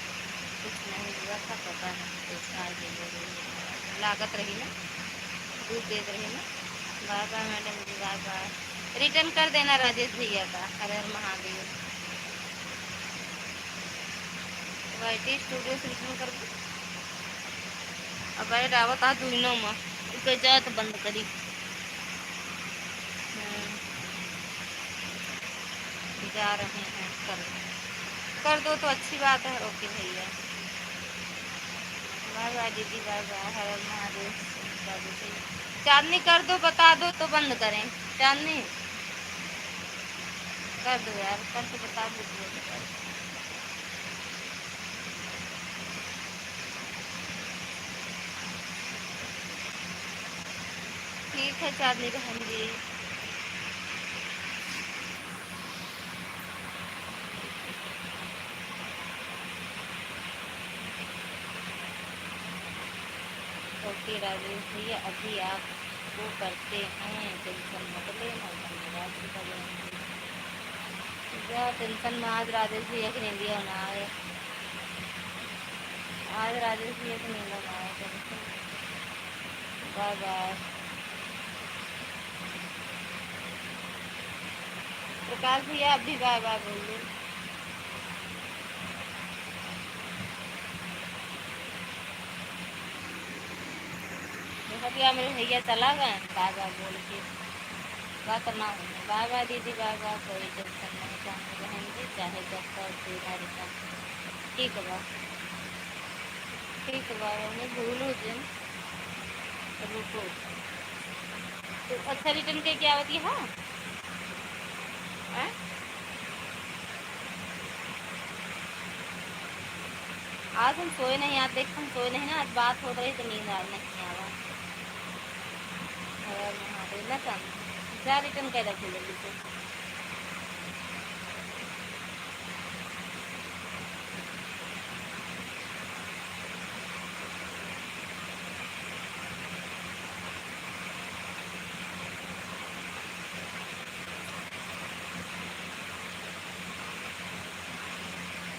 कुछ नहीं हुआ था, पता नहीं कुछ आज लागत रही ना, दूध दे रही ना, बाय बाय मैडम जी, बाय बाय, रिटर्न कर देना राजेश भैया का, हर हर महादेव, वाईटी स्टूडियो से रिटर्न कर दो, अब बैठ आवत आ दुनों में जा तो बंद करी, जा रहे हैं कर दो तो अच्छी बात है, ओके भैया, बाय बाय दीदी, बाय बाय, हर हर महादेव, चांदनी कर दो, बता दो तो बंद करें, चांदनी कर दो यार, कर तो बता दो, ठीक है चांदनी बहन जी। ओके राजेश भैया, अभी आप वो करते हैं, टेंशन मत लेना। धन्यवाद सुधा बहन जी। क्या टेंशन में आज राजेश भैया की नींदिया ना आए, आज राजेश भैया की नींद ना आए, टेंशन। बाय बाय। प्रकाश भैया आप भी बाय बाय बोल दो। देखा भैया मेरे भैया चला गए बाय बाय बोल के, क्या करना है। बाय बाय दीदी, बाय बाय। कोई टेंशन नहीं चाहती बहन जी, चाहे जब तक तेरा रिटर्न। ठीक है बा, ठीक है बा, मैं भूलू जिन रुको। तो अच्छा रिटर्न के क्या होती है। हाँ आज हम सोए नहीं, आज देख हम सोए नहीं ना, आज बात हो रही तो नींद आज नहीं आवा। महादेव ना चांद जा रिटर्न कर रखे जल्दी से।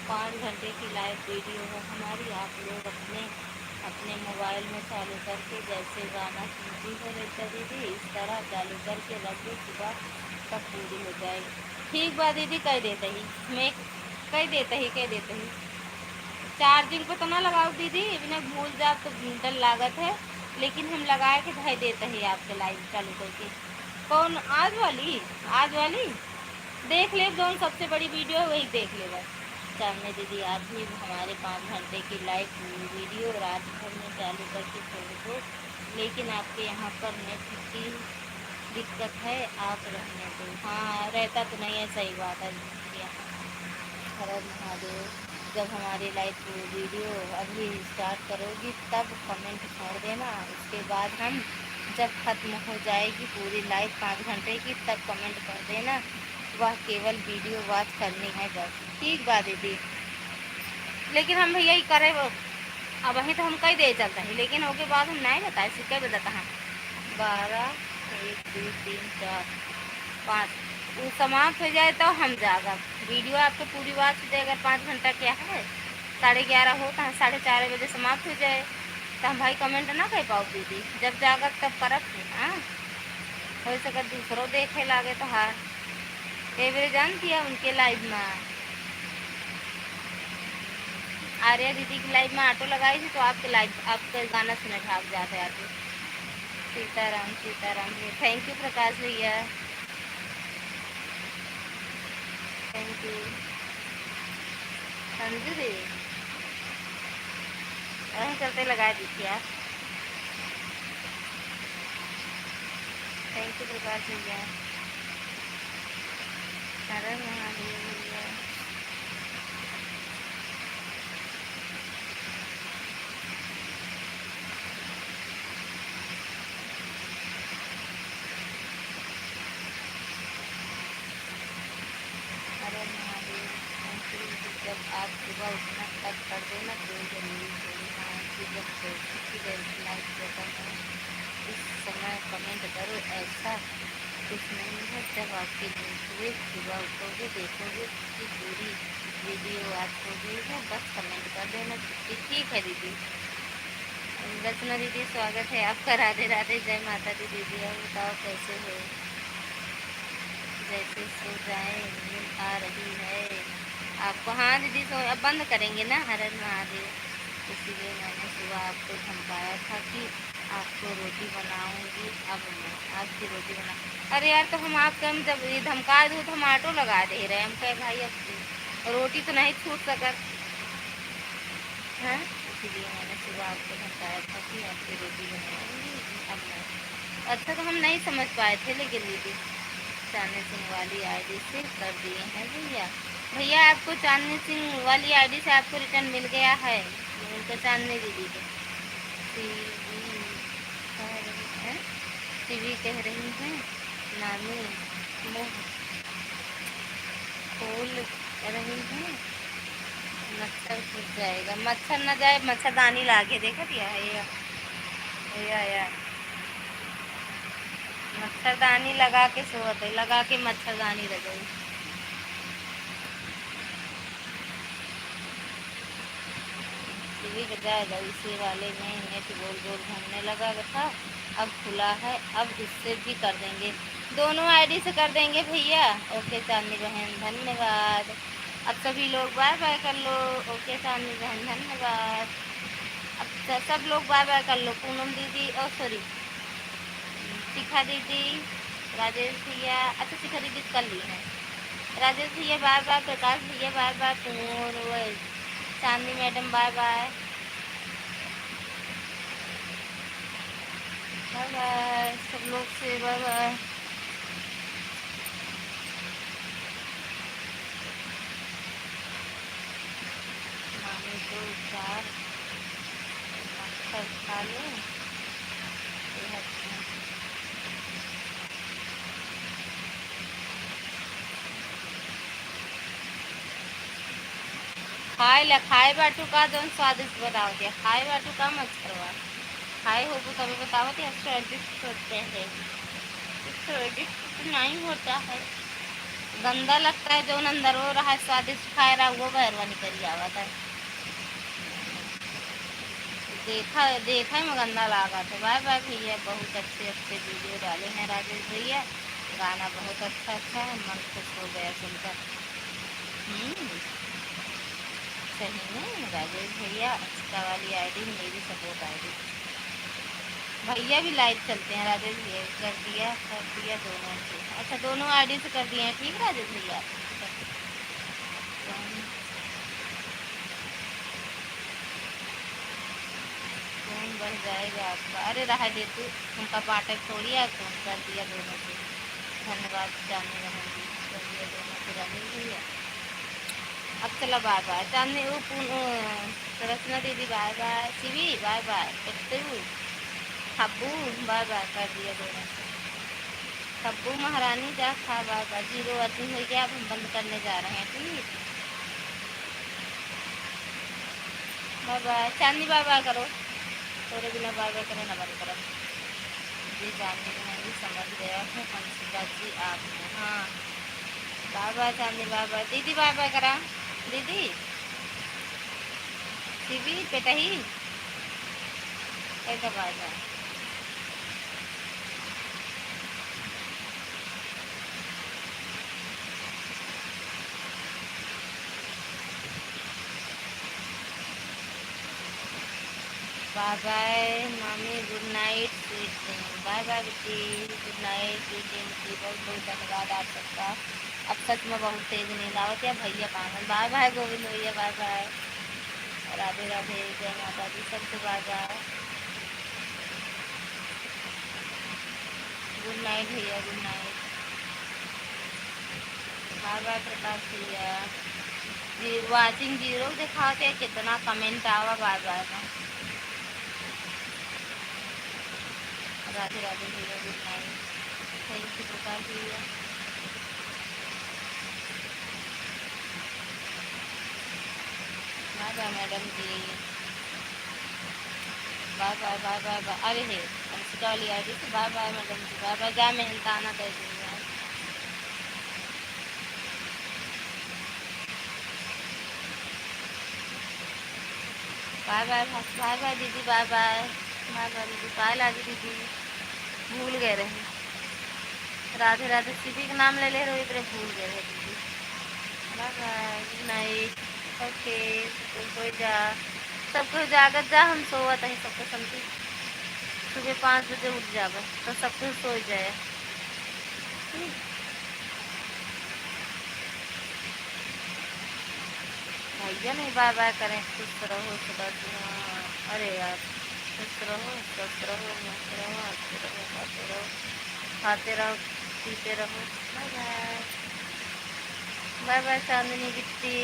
5 घंटे की लाइव वीडियो है हमारी, आप लोग अपने अपने मोबाइल में चालू करके जैसे गाना सुनती हो रहता दीदी, इस तरह चालू करके रख दो, सुबह तक पूरी हो जाएगी। ठीक बात दीदी, कह देते ही मैं, कह देते ही चार्जिंग पे तो ना लगाओ दीदी, बिना भूल जाओ तो डर लागत है, लेकिन हम लगाए के भाई देते ही आपके लाइव चालू करके। कौन आज वाली देख ले, कौन सबसे बड़ी वीडियो है वही देख ले बस। चांदनी दीदी आप भी हमारे 5 घंटे की लाइव वीडियो रात भर में चालू करके छोड़ दो, लेकिन आपके यहाँ पर नेट की दिक्कत है, आप रहने दो। हाँ रहता तो नहीं है, सही बात है यहाँ। हर हर महादेव। जब हमारी लाइव वीडियो अभी स्टार्ट करोगी तब कमेंट छोड़ देना, उसके बाद हम जब ख़त्म हो जाएगी पूरी लाइव 5 घंटे की तब कमेंट कर देना, वह केवल वीडियो वॉच करनी है बस। ठीक बात दीदी, लेकिन हम भैया ही करे वो, अब वहीं तो हम कही दे चलते हैं, लेकिन उसके बाद हम नहीं बताए सिक्के बताता हैं। 12 1 2 3 4 5 वो समाप्त हो जाए तो हम जागा वीडियो आपको पूरी बात हो जाए। अगर 5 घंटा क्या है, 11:30 हो तो 4:30 बजे समाप्त हो जाए तो हम भाई कमेंट ना कह पाओ दीदी, जब जागा तब करब। हाँ हो सके दूसरों देखे लागे तो हाँ एवरे जान किया उनके लाइव में, आर्या दीदी की लाइव में ऑटो लगाई थी तो आपके लाइव आपका गाना सुने भाग जाते आते। सीताराम सीताराम थैंक यू प्रकाश भैया, थैंक यू संजू दी, वहीं चलते लगा दीजिए आप। थैंक यू प्रकाश भैया, अरे महादेव भैया। अरे महादेव थैंक यू। जब आप सुबह उठना तब कर देना कोई जरूरी थोड़ी ना है कि जब की लाइफ बटन है इस समय कमेंट करो, ऐसा कुछ नहीं है। जब आपकी नींद हुए सुबह उठोगे देखोगे कि पूरी वीडियो आज हो गई है, बस कमेंट कर देना छुट्टी। ठीक है दीदी। रचना दीदी स्वागत है आपका, राधे राधे, जय माता दी दीदी। और बताओ कैसे हो। जैसे सो जाए नींद आ रही है आपको। हाँ दीदी तो अब बंद करेंगे ना, हर हर महादेव। इसीलिए मैंने सुबह आपको धमकाया था कि आपको रोटी बनाऊंगी, अब मैं आपकी रोटी बना। अरे यार तो हम आपके हम जब ये धमका दूँ तो हम ऑटो लगा दे रहे, हम कहे भाई अब रोटी तो नहीं छूट सकत है, इसीलिए मैंने सुबह आपको धमकाया था कि आपकी रोटी बनाऊंगी अब मैं। अच्छा तो हम नहीं समझ पाए थे, लेकिन दीदी चांदनी सिंह वाली आईडी से कर दिए हैं भैया। भैया आपको चांदनी सिंह वाली आईडी से आपको रिटर्न मिल गया है, उनको चांदनी दीदी के है? शिवी कह रही हैं नानी मुँह खोल रही हैं, मच्छर घुस जाएगा। मच्छर न जाए, मच्छरदानी लाके देखा दिया है या मच्छरदानी लगा के सोत है, लगा के मच्छरदानी रगई। टीवी बजाएगा इसी वाले में नेट गोल गोल घूमने लगा था। अब खुला है, अब इससे भी कर देंगे, दोनों आईडी से कर देंगे भैया। ओके चांदनी बहन धन्यवाद। अब सभी लोग बाय बाय कर लो। ओके चांदनी बहन धन्यवाद। अब सब लोग बाय बाय कर लो। पूनम दीदी और सॉरी शिखा दीदी, राजेश भैया, अच्छा शिखा दीदी कर ली है। राजेश भैया बाय बाय, प्रकाश भैया बाय बाय, चांदनी मैडम बाय बाय बाय बाय, सब लोग से बाय बाय। मामी दो चार मक्खर खा लो। खाए बाटू का जौन स्वादिष्ट बताओ दिया, खाए बाटू का मत करवा। खाए हो तो तभी बताओ दिया स्वादिष्ट होते हैं। स्वादिष्ट नहीं होता है, गंदा लगता है। जो अंदर हो रहा है स्वादिष्ट खाए रहा वो बहरवानी करी आवत है। देखा में गंदा लगा था। बाय बाय भैया, बहुत अच्छे अच्छे वीडियो डाले हैं राजेश भैया। गाना बहुत अच्छा अच्छा है, मन खुश हो गया सुनकर। सही में राजेश भैया, इंस्टा वाली आईडी मेरी सपोर्ट आईडी। भैया भी लाइव चलते हैं। राजेश भैया कर दिया दोनों से। अच्छा दोनों आईडी से कर दिए हैं, ठीक राजेश भैया। फोन बढ़ जाएगा आपका। अरे रहा दे तू, उनका पाठक थोड़ी है, फोन कर दिया दोनों से। धन्यवाद जानने रहेंगी, कर दिया दोनों से राजेश भैया। अब चला बाय बाय चांदनी, रचना दीदी बाय बाय, शिवी बाय बाय, खब्बू बाय बाय कर दिया दोनों से। खब्बू महारानी जा खा बाय बाय। 0 अर्थिंग हो गया, अब हम बंद करने जा रहे हैं, ठीक। बाय बाय चांदनी, बाय बाय करो। थोड़े बिना बाय बाय करें ना बंद करो जी। चांदनी बहन जी समझ गया है, हंसिका जी आप हैं। हाँ बाय बाय चांदनी, बाय बाय दीदी, बाय बाय करा दीदी। शिवी बेटा ही कैसा बाय बाय। बाय बाय मामी, गुड नाइट स्वीट ड्रीम। बाय बाय बेटी, गुड नाइट स्वीट ड्रीम की। बहुत बहुत धन्यवाद आप सबका। अब सच में बहुत तेज नींद आवत है भैया पागल। बाय बाय गोविंद भैया, बाय बाय। राधे राधे, जय माता दी, सबसे बाय बाय। गुड नाइट भैया, गुड नाइट। बाय बाय प्रकाश भैया। वाचिंग 0 दिखाते कितना कमेंट आवा बाय बाय का। राधे राधे भैया, good night. Thank you Prakash भैया। बाय बाय मैडम जी, बाय बाय बाय बाय बाय। अरे हे अंशिका वाली आईडी से बाय बाय मैडम जी, बाय बाय। जा मेहनताना कर दूँगा। बाय बाय बाय बाय दीदी, बाय बाय बाय बाय दीदी, बाय लागी दीदी, भूल गए रहे। राधे राधे शिवी का नाम ले ले रहे इधर, भूल गए रहे दीदी। बाय बाय, गुड नाइट। ओके कोई जा, सबको जागत जा, हम सोवत है सबको समझी। सुबह 5 बजे उठ जाब तो सबको सो जाए। भैया नहीं बाय बाय करें। खुश रहो सदा। अरे यार खुश रहो, स्वस्थ रहो, मस्त रहो, हंसते रहो, खाते रहो, पीते रहो। बाय बाय, बाय बाय चांदनी बिट्टी।